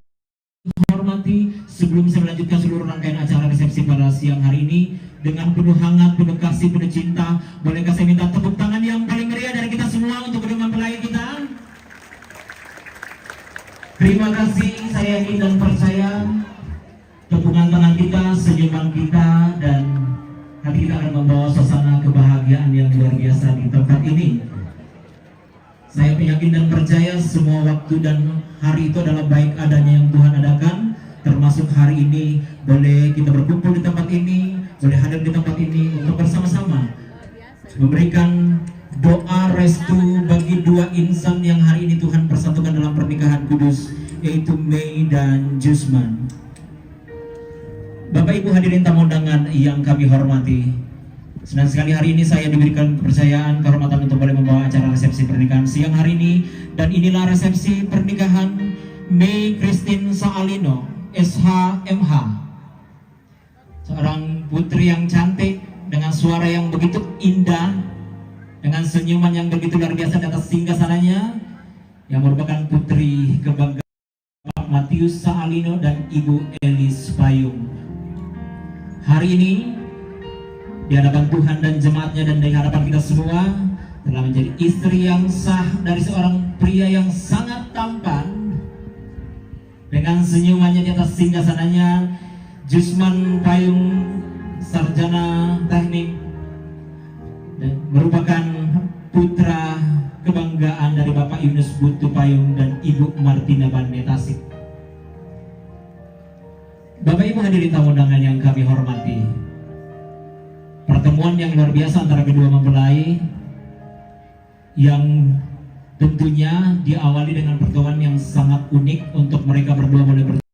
hormati, sebelum saya melanjutkan seluruh rangkaian acara resepsi pada siang hari ini dengan penuh hangat, penuh kasih, penuh cinta, bolehkah saya minta tepuk tangan yang paling meriah dari kita semua untuk kedua mempelai kita? Terima kasih, saya yakin dan percaya tepukan tangan kita, senyuman kita, dan nanti kita akan membawa suasana kebahagiaan yang luar biasa di tempat ini. Saya yakin dan percaya semua waktu dan hari itu adalah baik adanya yang Tuhan adakan, termasuk hari ini boleh kita berkumpul di tempat ini, boleh hadir di tempat ini untuk bersama-sama memberikan doa restu bagi dua insan yang hari ini Tuhan persatukan dalam pernikahan kudus, yaitu Mei dan Jusman. Bapak Ibu hadirin tamu undangan yang kami hormati, senang sekali hari ini saya diberikan kepercayaan, kehormatan untuk boleh membawa acara resepsi pernikahan siang hari ini. Dan inilah resepsi pernikahan Mei Christine Saalino, SH-MH, seorang putri yang cantik dengan suara yang begitu indah, dengan senyuman yang begitu luar biasa di atas singgasananya, yang merupakan putri kebanggaan Pak Matius Saalino dan Ibu Elis Payung. Hari ini di hadapan Tuhan dan jemaatnya dan dari hadapan kita semua telah menjadi istri yang sah dari seorang pria yang sangat tampan dengan senyumannya di atas singgasananya, Jusman Payung, sarjana teknik, dan merupakan putra kebanggaan dari Bapak Yunus Butu Payung dan Ibu Martina Banmetasik. Bapak Ibu hadirin tamu undangan yang kami hormati, pertemuan yang luar biasa antara kedua mempelai yang tentunya diawali dengan pertemuan yang sangat unik untuk mereka berdua boleh bertemu.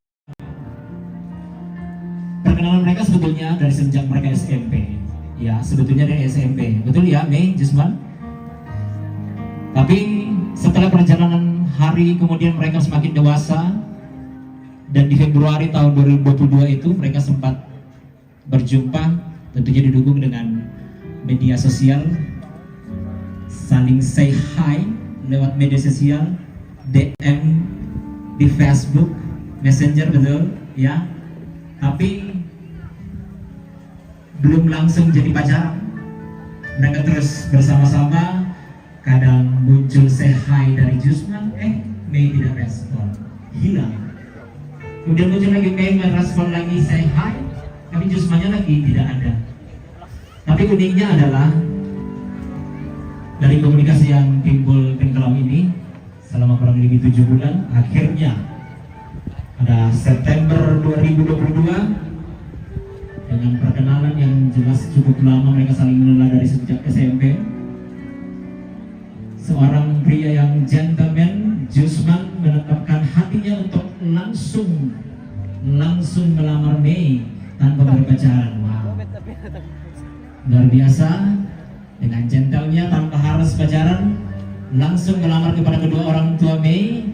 Perkenalan mereka sebetulnya dari sejak mereka SMP. Ya, sebetulnya dari SMP. Betul ya, Mei, Jusman? Tapi setelah perjalanan hari kemudian mereka semakin dewasa, dan di Februari tahun 2022 itu mereka sempat berjumpa, tentunya didukung dengan media sosial, saling say hi lewat media sosial, DM di Facebook, Messenger, betul ya. Tapi belum langsung jadi pacaran. Mereka terus bersama-sama, kadang muncul say hi dari Jusman, Mei tidak respon, hilang. Kemudian muncul lagi Mei merespon lagi say hi, tapi Jusmannya lagi tidak ada. Tapi uniknya adalah dari komunikasi yang timbul tenggelam ini selama kurang lebih 7 bulan, akhirnya pada September 2022 dengan perkenalan yang jelas cukup lama mereka saling mengenal dari sejak SMP. Seorang pria yang gentleman, Jusman menetapkan hatinya untuk langsung melamar Mei tanpa berpacaran. Wow, luar biasa. Dengan gentlenya tanpa harus pacaran, langsung melamar kepada kedua orang tua Mei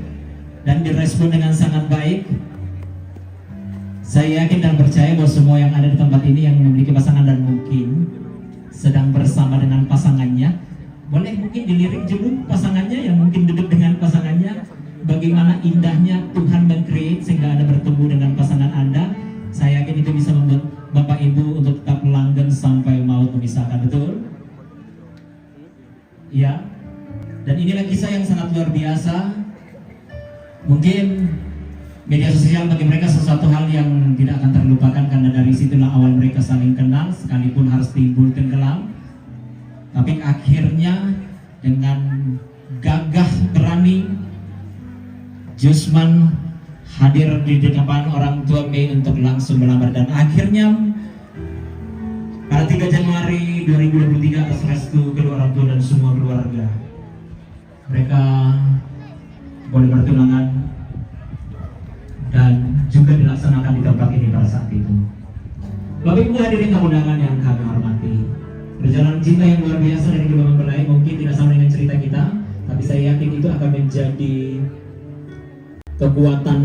dan direspon dengan sangat baik. Saya yakin dan percaya bahwa semua yang ada di tempat ini yang memiliki pasangan dan mungkin sedang bersama dengan pasangannya, boleh mungkin dilirik dulu pasangannya yang mungkin duduk dengan pasangannya. Bagaimana indahnya Tuhan men-create sehingga Anda bertemu dengan pasangan Anda. Saya yakin itu bisa membuat Bapak Ibu untuk tetap langgeng sampai maut memisahkan, betul? Ya, dan inilah kisah yang sangat luar biasa. Mungkin media sosial bagi mereka sesuatu hal yang tidak akan terlupakan, karena dari situlah awal mereka saling kenal, sekalipun harus timbul tenggelam. Tapi akhirnya dengan gagah berani, Jusman hadir di depan orang tua Mei untuk langsung melamar, dan akhirnya pada 3 Januari 2023 atas restu kedua orang tua dan semua keluarga mereka boleh bertunangan dan juga dilaksanakan di tempat ini pada saat itu. Bapak Ibu hadirin tamu undangan yang kami hormati, perjalanan cinta yang luar biasa dari kedua mempelai mungkin tidak sama dengan cerita kita, tapi saya yakin itu akan menjadi kekuatan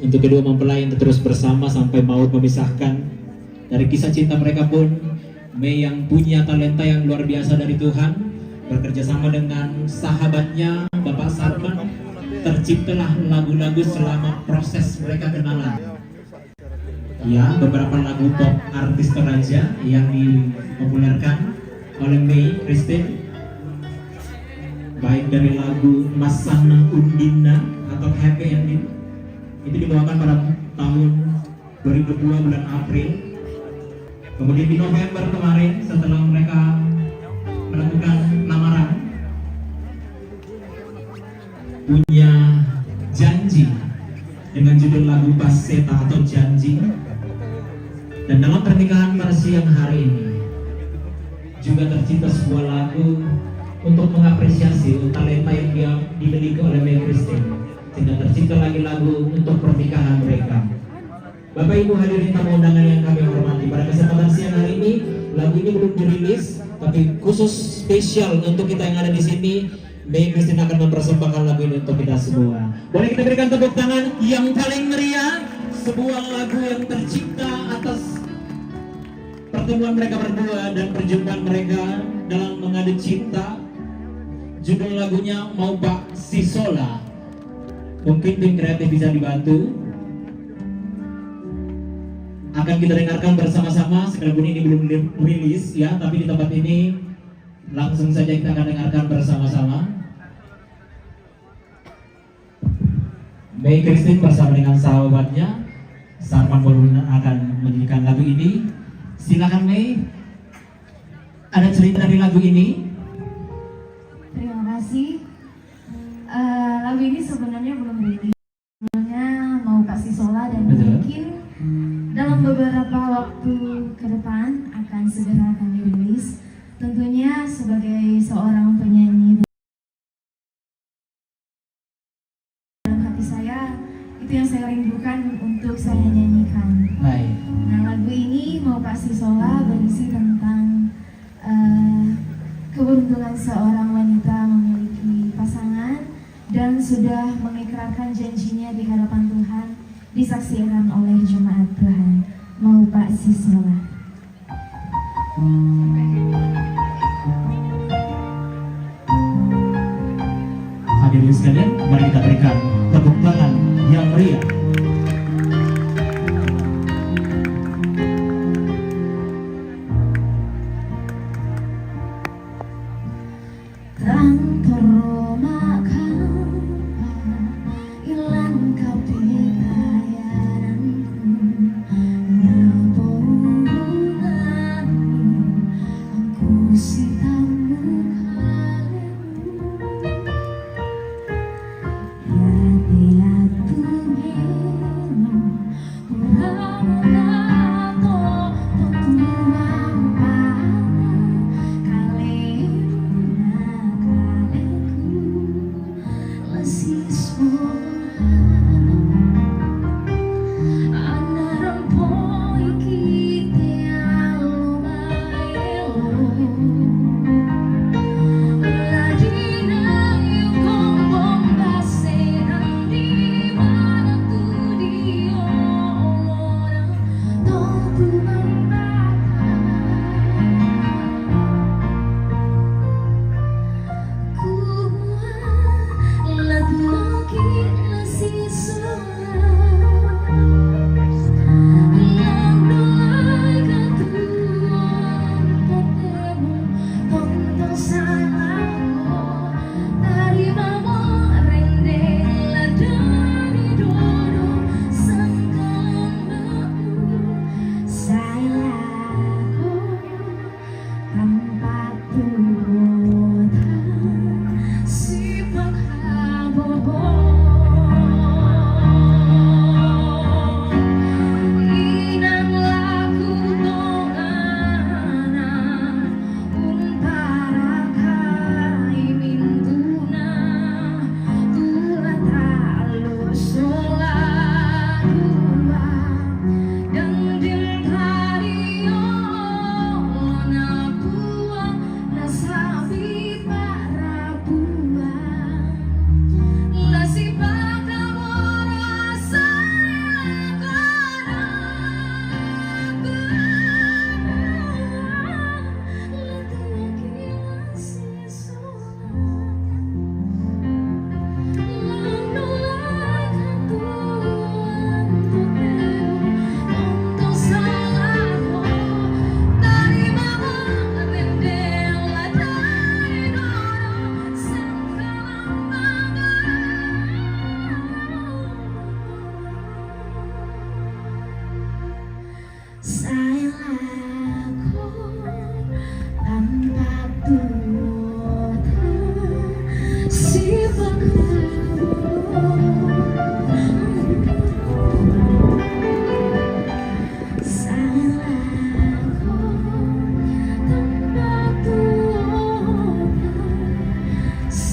untuk kedua mempelai untuk terus bersama sampai maut memisahkan. Dari kisah cinta mereka pun, Mei yang punya talenta yang luar biasa dari Tuhan, bekerja sama dengan sahabatnya Bapak Sarman, terciptalah lagu-lagu selama proses mereka kenalan. Ya, beberapa lagu pop artis Toraja yang dipopulerkan oleh Mei Christine, baik dari lagu Masana Undina atau Happy Ending, itu dibawakan pada tahun 2002 bulan April. Kemudian di November kemarin setelah mereka melakukan lamaran, punya Janji dengan judul lagu Paseta atau Janji. Dan dalam pernikahan pada siang hari ini juga tercipta sebuah lagu untuk mengapresiasi talenta yang dia dimiliki oleh Mei Christine, sehingga tercipta lagi lagu untuk pernikahan mereka. Bapak Ibu hadirin tamu undangan yang kami hormati, pada kesempatan siang hari ini lagu ini belum dirilis, tapi khusus spesial untuk kita yang ada di sini, Mei Christine akan mempersembahkan lagu ini untuk kita semua. Boleh kita berikan tepuk tangan yang paling meriah, sebuah lagu yang tercipta atas pertemuan mereka berdua dan perjumpaan mereka dalam mengadu cinta. Judul lagunya Mau Pak Sisola. Mungkin tim kreatif bisa dibantu. Akan kita dengarkan bersama-sama. Sekalipun ini belum rilis ya, tapi di tempat ini langsung saja kita akan dengarkan bersama-sama. Mei Christine bersama dengan sahabatnya Sarman Boluna akan menyanyikan lagu ini. Silakan Mei, ada cerita dari lagu ini? Terima kasih. Lagu ini sebenarnya belum rilis. Sebenarnya Mau Pak Sisola, dan mungkin dalam beberapa waktu ke depan akan segera kami rilis. Tentunya sebagai seorang penyanyi dalam hati saya, itu yang saya rindukan untuk saya nyanyikan. Baik. Nah, lagu ini Mau Pak Sisola berisi tentang keberuntungan seorang wanita memiliki pasangan dan sudah mengikrarkan janjinya di hadapan Tuhan, disaksikan oleh jemaat Tuhan. Mau Pak Sisola. Hadirin sekalian, mari kita berikan tepuk tangan yang meriah. Ya,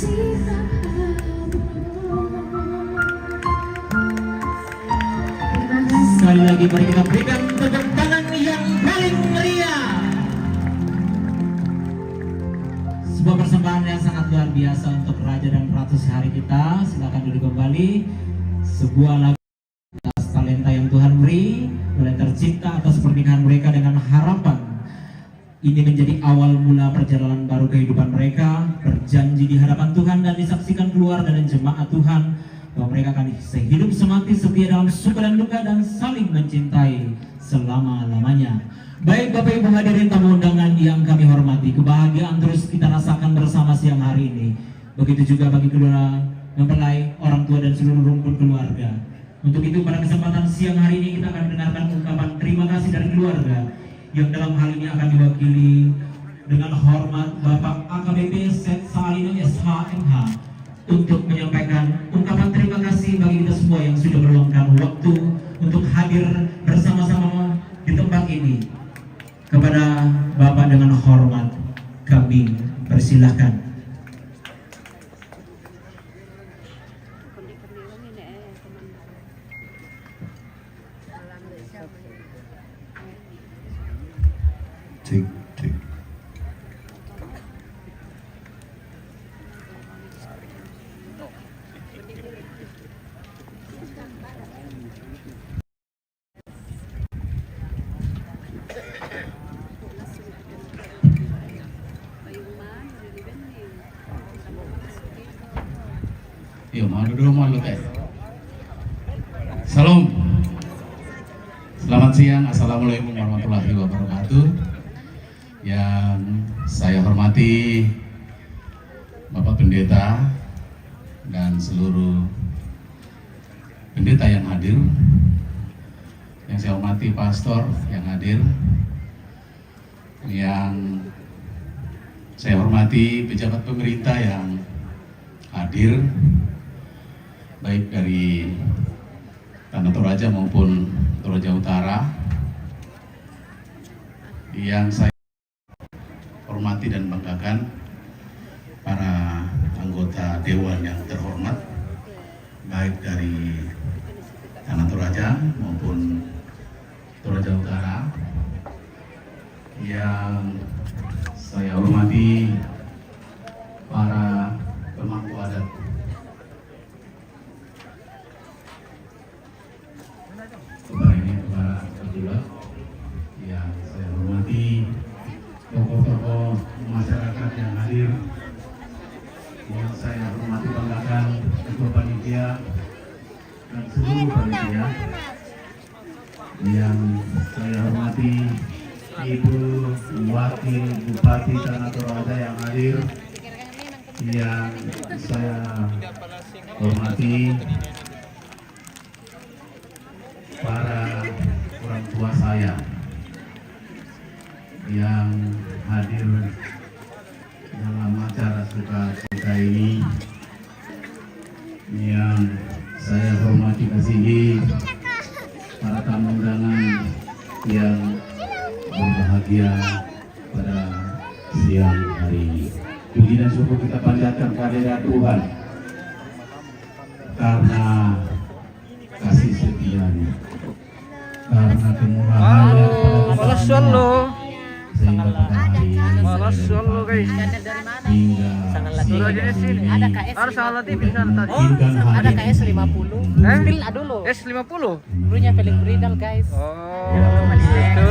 Sekali lagi mari kita berikan tepuk tangan yang paling meriah. Sebuah persembahan yang sangat luar biasa untuk Raja dan Ratu sehari kita. Silakan duduk kembali. Sebuah lagu atas talenta yang Tuhan beri, mulai tercipta atas pernikahan mereka dengan harapan ini menjadi awal mula perjalanan baru kehidupan mereka, berjanji di hadapan Tuhan dan disaksikan keluarga dan jemaat Tuhan bahwa mereka akan sehidup semati setia dalam suka dan duka dan saling mencintai selama-lamanya. Baik Bapak Ibu hadirin tamu undangan yang kami hormati, kebahagiaan terus kita rasakan bersama siang hari ini. Begitu juga bagi kedua mempelai, orang tua dan seluruh rumpun keluarga. Untuk itu pada kesempatan siang hari ini kita akan mendengarkan ungkapan terima kasih dari keluarga yang dalam hal ini akan diwakili dengan hormat Bapak AKBP Set Salino SHMH untuk menyampaikan ungkapan terima kasih bagi kita semua yang sudah meluangkan waktu untuk hadir bersama-sama di tempat ini. Kepada Bapak dengan hormat kami persilahkan. Cek, cek. Yo, mau duduk mau teh. Salam. Selamat siang, assalamualaikum warahmatullahi wabarakatuh. Yang saya hormati Bapak Pendeta dan seluruh pendeta yang hadir. Yang saya hormati pastor yang hadir. Yang saya hormati pejabat pemerintah yang hadir, baik dari Tanah Toraja maupun Toraja Utara. Yang saya hormati dan banggakan para anggota Dewan yang terhormat, baik dari Tanah Toraja maupun Toraja Utara. Yang saya hormati para pemangku adat para juga yang saya hormati, tokoh-tokoh masyarakat yang hadir, yang saya hormati banggakan ketua panitia dan seluruh panitia, yang saya hormati Ibu Wakil Bupati Tanah Toraja yang hadir, yang saya hormati para orang tua saya yang hadir dalam acara sukacita ini, yang saya hormati kasihi para tamu undangan yang berbahagia pada siang hari ini. Puji dan syukur kita panjatkan kehadirat Tuhan karena kasih setianya, karena kemurahannya malas solo. sehingga pada hari ini Malas solo guys. hingga Sudah jadi sini. Ada KS Harus salah TV di sana tadi. Ada KS 50. Spill dulu. S50. Brunya paling bridal guys. Oh, gitu.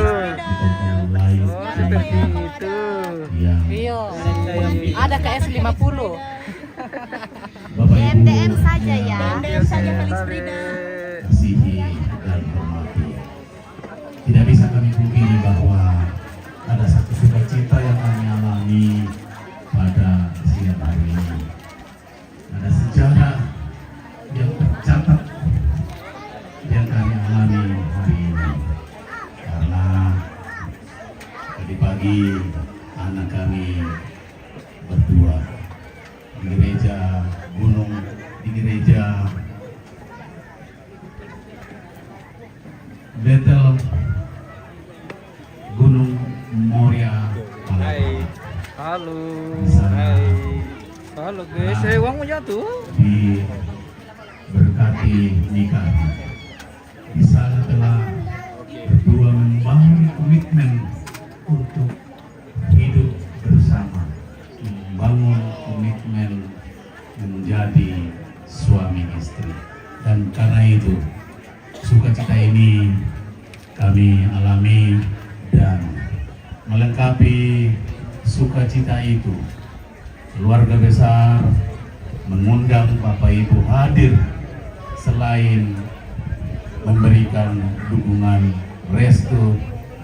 Oh, seperti itu. Iya. Ada KS 50. DM saja ya. DM saja paling bridal. kasihi dan hormati. Tidak bisa kami pungkiri bahwa ada satu sukacita yang kami alami pada siang hari ini. Ada sejarah yang tercatat yang kami alami hari ini. Karena tadi pagi anak kami berdua di gereja Gunung, di gereja Betel Gunung Moria. Hai. Halo. Di sana Hai. Halo. Halo guys, uang mau jatuh. Diberkati nikah. Di sana telah berdua membangun komitmen untuk hidup bersama, membangun komitmen menjadi suami istri. Dan karena itu sukacita ini kami alami, dan melengkapi sukacita itu keluarga besar mengundang Bapak Ibu hadir, selain memberikan dukungan restu,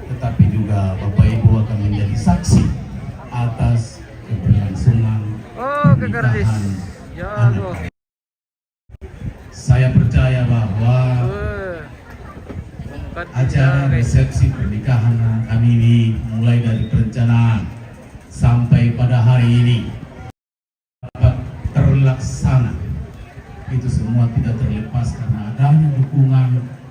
tetapi juga Bapak Ibu akan menjadi saksi atas keberlangsungan pernikahan anak. Saya percaya bahwa acara resepsi pernikahan kami ini mulai dari perencanaan sampai pada hari ini dapat terlaksana, itu semua tidak terlepas karena adanya dukungan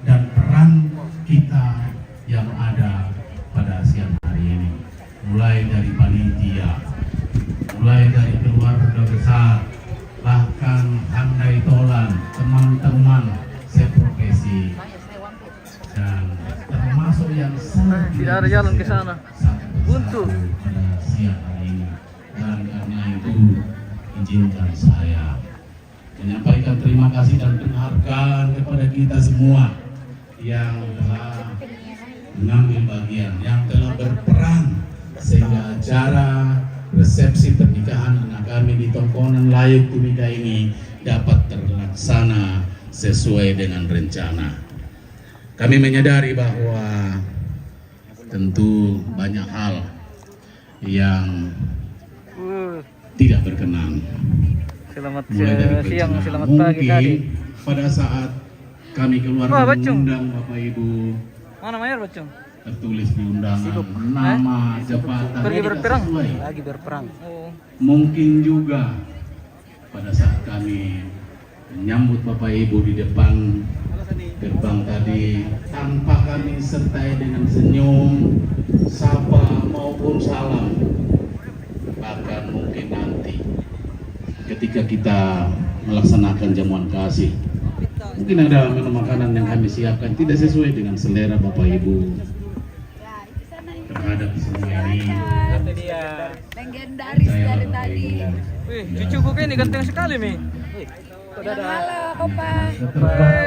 dan peran kita yang ada pada siang hari ini, mulai dari panitia, mulai dari keluarga besar, bahkan handai tolan, teman-teman seprofesi, dan termasuk yang sangat tidak ada jalan ke sana untuk pada siang hari ini. Dan karena itu izinkan saya menyampaikan terima kasih dan penghargaan kepada kita semua yang telah mengambil bagian, yang telah berperan sehingga acara resepsi pernikahan anak kami di Tongkonan Layuk Timika ini dapat terlaksana sesuai dengan rencana. Kami menyadari bahwa tentu banyak hal yang tidak berkenan. Selamat Mulai dari siang, perencanaan. selamat pagi tadi. Mungkin pada saat kami keluarga mengundang Bapak Ibu, Mana Mayor Bacung? tertulis di undangan nama, jabatan, Pergi berperang? sesuai. Lagi berperang. Oh. Mungkin juga pada saat kami menyambut Bapak Ibu di depan gerbang tadi, tanpa kami sertai dengan senyum, sapa maupun salam. Bahkan mungkin nanti ketika kita melaksanakan jamuan kasih, mungkin ada menu makanan yang kami siapkan tidak sesuai dengan selera Bapak Ibu terhadap semua ini. Legendaris dari tadi. Wih, cucuku ini ganteng sekali, Mi. Halo, Opa.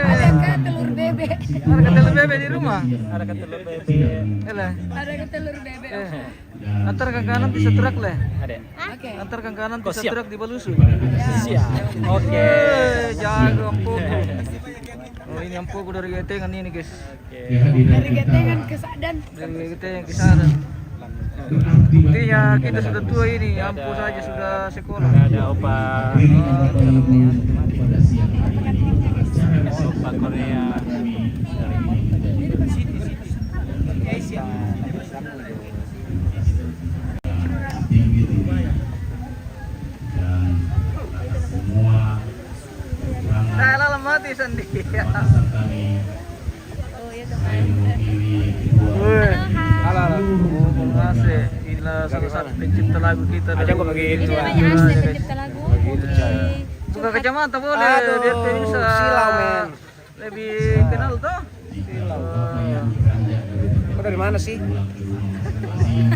Adakah telur bebek? Ada telur bebek di rumah? Ada telur bebek. Ada telur bebek. Antar ke kanan di setruk lah. Ada. Oke. Antar ke kanan di setruk di Balusu. Siap. Oke. Jago ampuku. Oh, ini ampuku dari Getengan ini, guys. Dari Getengan ke Sadan. Dari Getengan ke sana. Buktinya kita sudah tua ini, ampu saja sudah sekolah. Ada Opa. Pada siang hari ini acara Opa Korea. tinggi dan semua perangan Saya lalam mati sendiri. atasan kami, saya mewakili Wih, kedua Terima kasih. Inilah salah satu pencipta lagu kita. Aja kok begitu. Ini namanya Asli pencipta lagu. Buka kacamata boleh, biar dia bisa lebih kenal toh. Bapak yang beranjak Kau dari mana sih? pulang ke rumah masing-masing.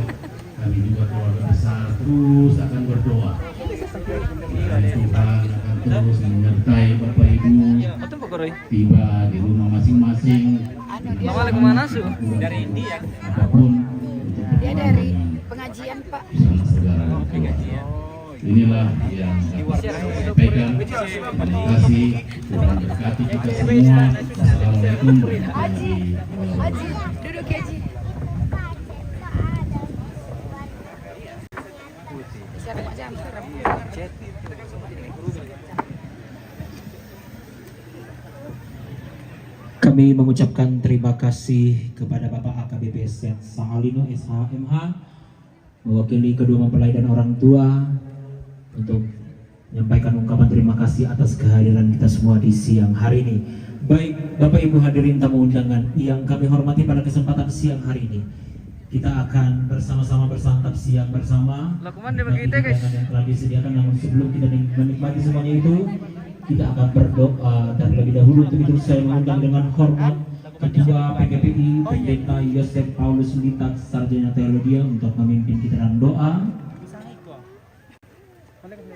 Kami juga keluarga besar terus akan berdoa. Dan Tuhan akan terus menyertai Bapak Ibu Betul Pak Koroy. tiba di rumah masing-masing. Mama lagi mana su? Dari India. Apapun Dia dari pengajian, Pak. bersama saudara. Inilah yang dapat saya sampaikan. Terima kasih. Tuhan berkati kita semua. Assalamualaikum warahmatullahi wabarakatuh. Haji, duduk Haji. Siapa macam? Kami mengucapkan terima kasih kepada Bapak AKBP Sen Sa'alino SHMH mewakili kedua mempelai dan orang tua untuk menyampaikan ungkapan terima kasih atas kehadiran kita semua di siang hari ini. Baik Bapak Ibu hadirin tamu undangan yang kami hormati pada kesempatan siang hari ini, kita akan bersama-sama bersantap siang bersama. Lakukan dia begitu guys. Hidangan yang telah disediakan, namun sebelum kita menikmati semuanya itu, kita akan berdoa terlebih dahulu. Untuk itu saya mengundang dengan hormat Ketua PGPI Pendeta Yosef Paulus Litak Sarjana Teologi untuk memimpin kita dalam doa.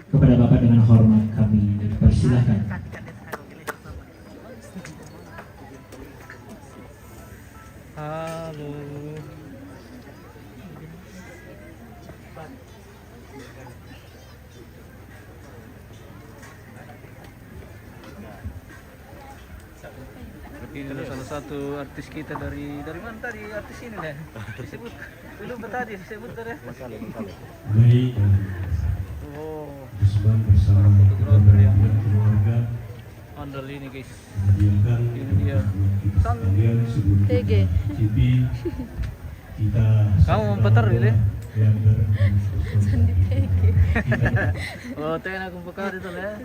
Kepada Bapak dengan hormat kami persilahkan. Halo. Ini salah satu artis kita dari mana tadi artis ini deh disebut belum tadi disebut tadi. Baik, Oh, Usman bersama keluarga ondel ini guys. menghadiahkan Ini dia. sekalian sebelum kita cicipi kita. Kamu mempeter Willy? Leander Oh, tena aku bekar itu lah.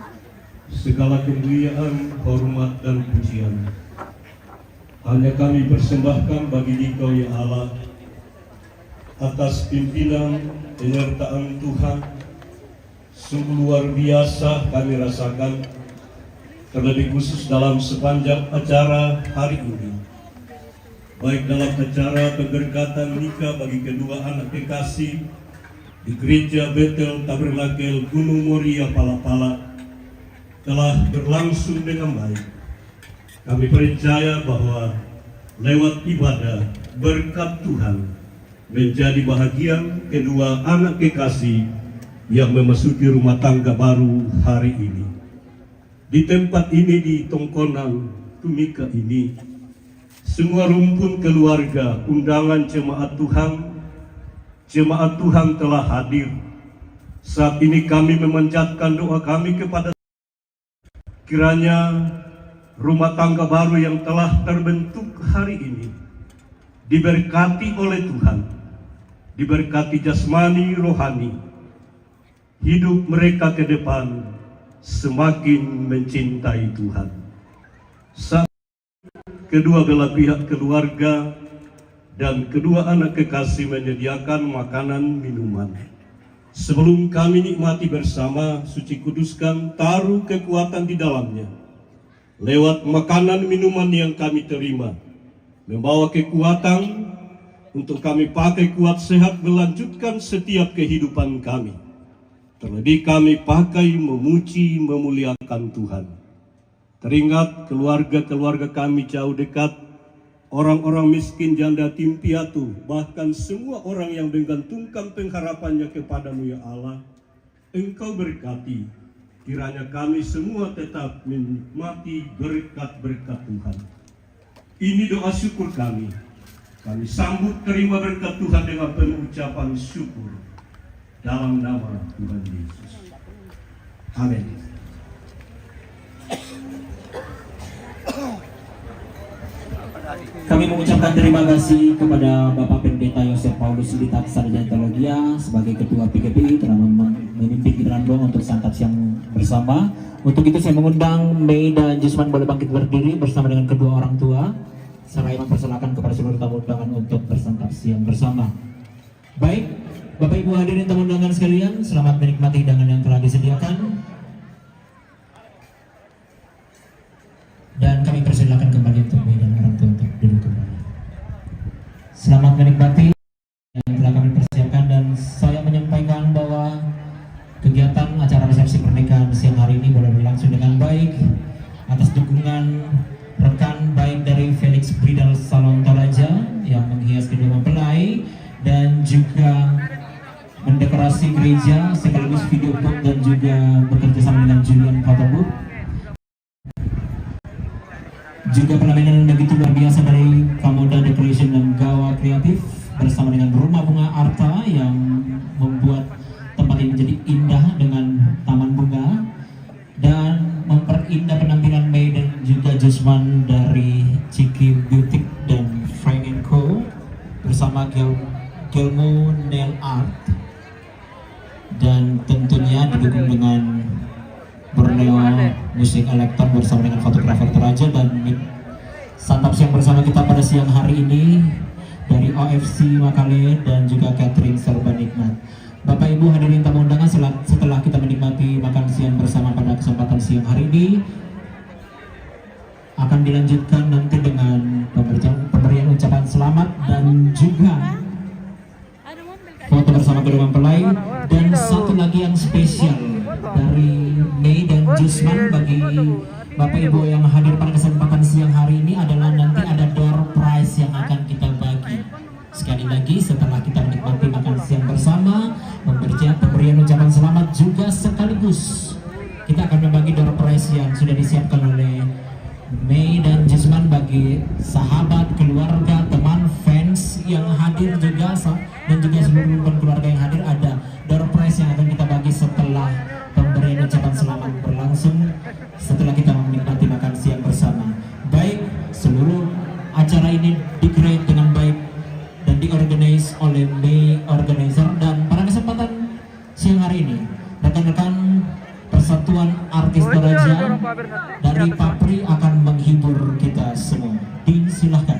segala kemuliaan, hormat dan pujian hanya kami persembahkan bagi Dikau ya Allah, atas pimpinan penyertaan Tuhan. Sungguh luar biasa kami rasakan, terlebih khusus dalam sepanjang acara hari ini, baik dalam acara keberkatan nikah bagi kedua anak kekasih di Gereja Bethel Tabernakel Gunung Moria Palapala telah berlangsung dengan baik. Kami percaya bahwa lewat ibadah berkat Tuhan menjadi bahagian kedua anak kekasih yang memasuki rumah tangga baru hari ini. Di tempat ini, di Tongkonan Tumika ini, semua rumpun keluarga, undangan jemaat Tuhan telah hadir. Saat ini kami memanjatkan doa kami kepada kiranya rumah tangga baru yang telah terbentuk hari ini diberkati oleh Tuhan, diberkati jasmani rohani, hidup mereka ke depan semakin mencintai Tuhan. Saat kedua belah pihak keluarga dan kedua anak kekasih menyediakan makanan minuman. Sebelum kami nikmati bersama, suci kuduskan, taruh kekuatan di dalamnya. Lewat makanan minuman yang kami terima, membawa kekuatan untuk kami pakai kuat sehat melanjutkan setiap kehidupan kami. Terlebih kami pakai memuji, memuliakan Tuhan. Teringat keluarga-keluarga kami jauh dekat, orang-orang miskin, janda, yatim piatu, bahkan semua orang yang menggantungkan pengharapannya kepadamu ya Allah, Engkau berkati. Kiranya kami semua tetap menikmati berkat-berkat Tuhan. Ini doa syukur kami. Kami sambut terima berkat Tuhan dengan penuh ucapan syukur. Dalam nama Tuhan Yesus. Amin. Kami mengucapkan terima kasih kepada Bapak Pendeta Yosef Paulus Litak Sarjana Teologi sebagai Ketua PGPI telah memimpin kita doa untuk santap siang bersama. Untuk itu saya mengundang Mei dan Jusman boleh bangkit berdiri bersama dengan kedua orang tua. Saya mempersilakan kepada seluruh tamu undangan untuk bersantap siang bersama. Baik, Bapak Ibu hadirin tamu undangan sekalian, selamat menikmati hidangan yang telah disediakan. Dan kami persilakan kembali untuk Mei dan orang tua untuk duduk kembali. Selamat menikmati yang telah kami persiapkan, dan saya menyampaikan bahwa kegiatan acara resepsi pernikahan siang hari ini boleh berlangsung dengan baik atas dukungan rekan baik dari Felix Bridal Salon Toraja yang menghias kedua mempelai dan juga mendekorasi gereja sekaligus video booth dan juga bekerja sama dengan Julian Photobooth. Juga pelaminan yang begitu luar biasa dari Kamoda Decoration dan Gawa Kreatif bersama dengan Rumah Bunga Arta yang membuat tempat ini menjadi indah dengan taman bunga, dan memperindah penampilan Mei dan juga Jusman dari Ciki Beauty dan Frank & Co bersama Gelmo Nail Art, dan tentunya didukung dengan Borneo Musik Elektron bersama dengan fotografer Toraja. Dan santap siang bersama kita pada siang hari ini dari OFC Makale dan juga catering serba nikmat. Bapak Ibu hadirin tamu undangan, setelah kita menikmati makan siang bersama pada kesempatan siang hari ini, akan dilanjutkan nanti dengan pemberian ucapan selamat dan juga foto bersama kedua mempelai, dan satu lagi yang spesial dari Mei dan Jusman bagi Bapak Ibu yang hadir pada kesempatan siang hari ini adalah nanti ada door prize yang akan kita bagi. Sekali lagi setelah kita menikmati makan siang bersama, pemberian ucapan selamat juga sekaligus kita akan membagi door prize yang sudah disiapkan oleh Mei dan Jusman bagi sahabat, keluarga, teman, fans yang hadir juga dan juga seluruh keluarga yang hadir. Ada door prize yang akan kita bagi setelah pemberian ucapan selamat berlangsung, setelah kita menikmati makan siang bersama. Baik, seluruh acara ini di-create dengan baik dan diorganize oleh Mei Organizer, dan pada kesempatan siang hari ini rekan-rekan Persatuan Artis Toraja dari Papri akan menghibur kita semua. Disilahkan.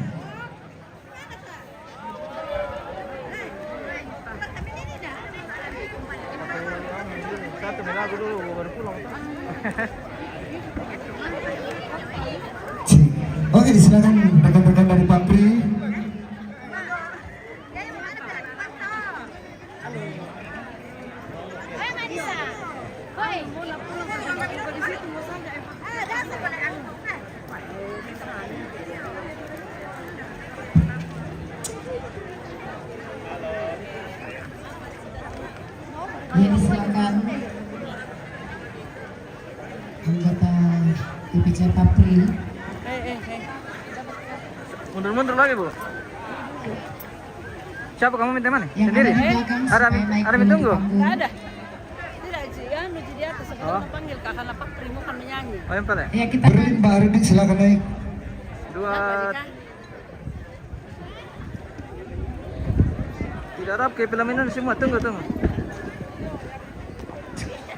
Oke, disilakan rekan-rekan dari Papri. Ya, disilakan anggota IPC Papri. Mundur-mundur lagi, Bu. Siapa kamu minta mana? Yang Sendiri? ada di belakang Ada supaya naik ada dulu di tunggu. panggung. Nggak ada. Tidak, Cian, di atas. Sekarang Oh. panggil Kak karena Pak Primo kan menyanyi. Oh, yang paling. Ya, kita Berdiri, Mbak Ardi, silakan naik. Dua. Tidak rap kayak pelaminan semua. Tunggu.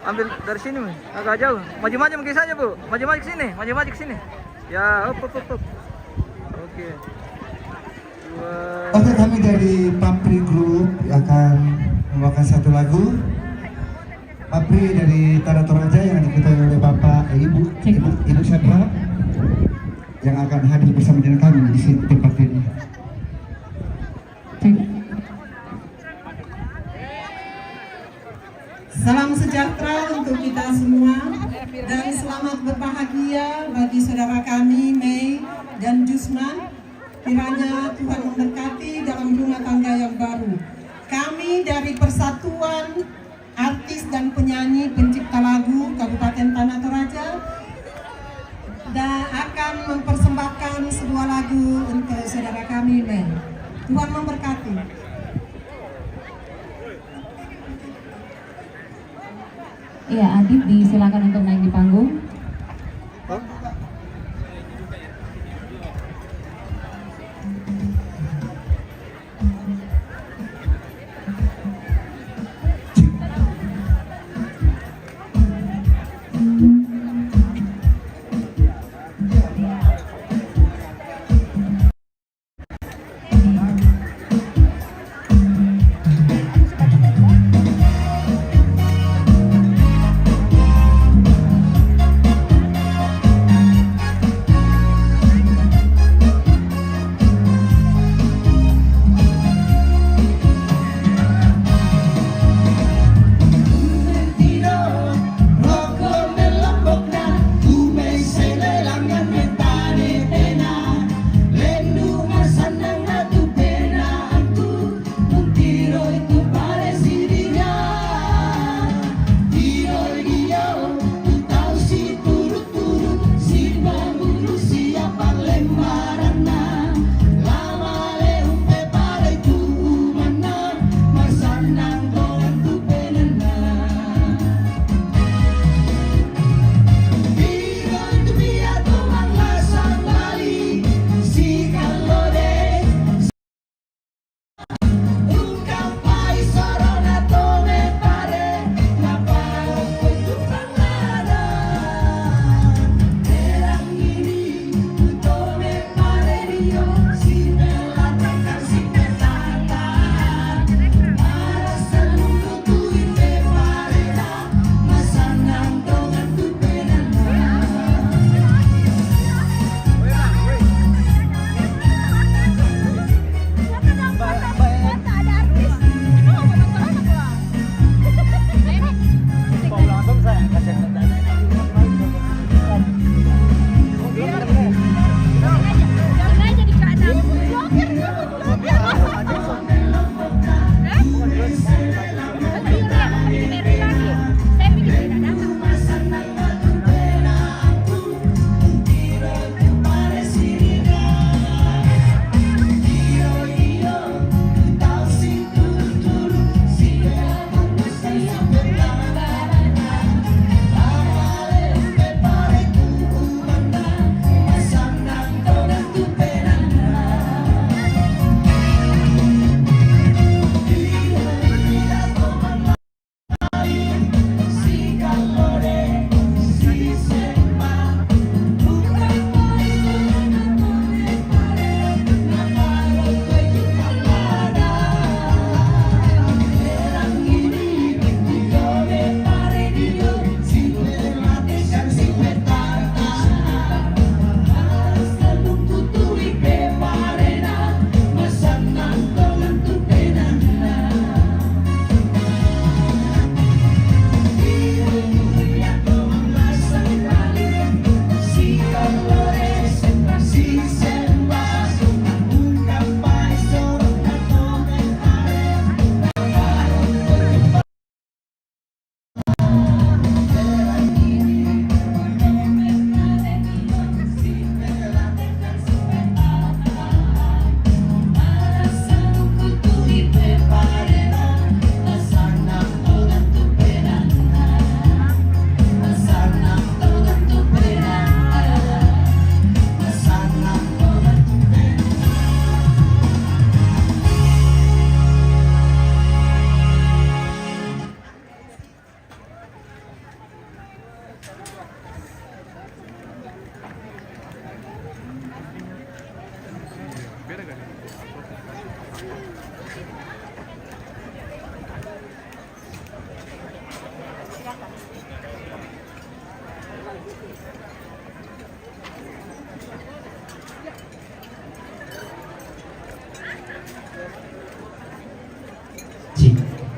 Ambil dari sini, agak jauh. Maju-maju mungkin saja, Bu. Maju-maju ke sini. Maju-maju ke sini. Ya, up. Oke. Dua. Oke, kami dari Papri Group akan membawakan satu lagu. Papri dari Tanah Toraja yang diketuai oleh Bapak Ibu Sandra yang akan hadir bersama dengan kami di sini tempat ini. Salam sejahtera untuk kita semua dan selamat berbahagia bagi saudara kami Mei dan Jusman. Kiranya Tuhan memberkati dalam rumah tangga yang baru. Kami dari Persatuan Artis dan Penyanyi Pencipta Lagu Kabupaten Tanah Toraja dan akan mempersembahkan sebuah lagu untuk saudara kami Mei. Tuhan memberkati. Iya, Adib disilakan untuk naik di panggung. Rocco nella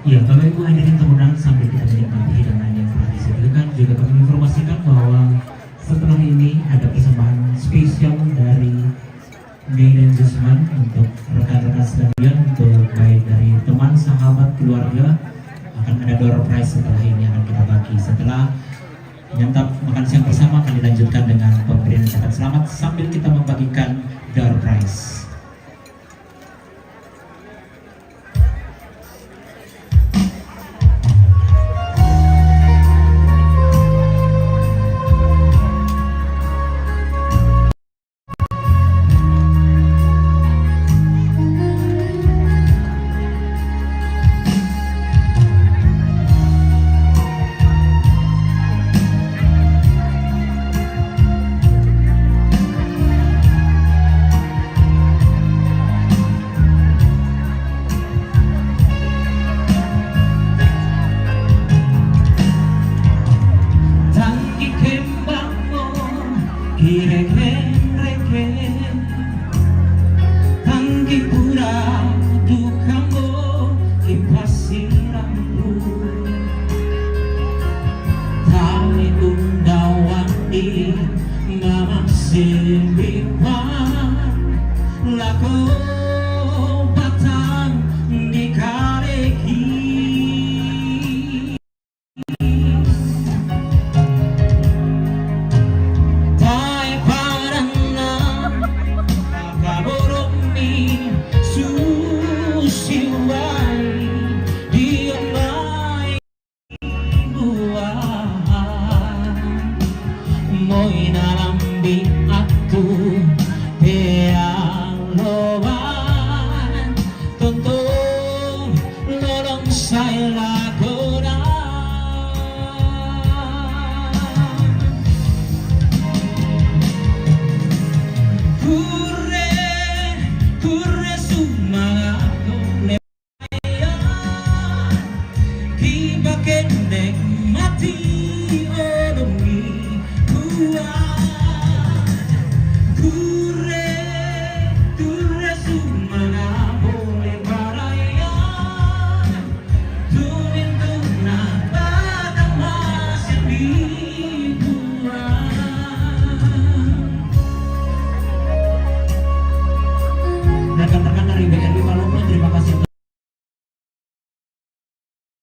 Ya, Bapak Ibu hadirin teman sambil kita menikmati hidangan yang telah disediakan, juga kami informasikan bahwa setelah ini ada persembahan spesial dari Mei dan Jusman untuk rekan-rekan sekalian, untuk baik dari teman, sahabat, keluarga. Akan ada door prize setelah ini akan kita bagi. Setelah menyantap makan siang bersama akan dilanjutkan dengan pemberian ucapan selamat sambil kita membagikan door prize. Moy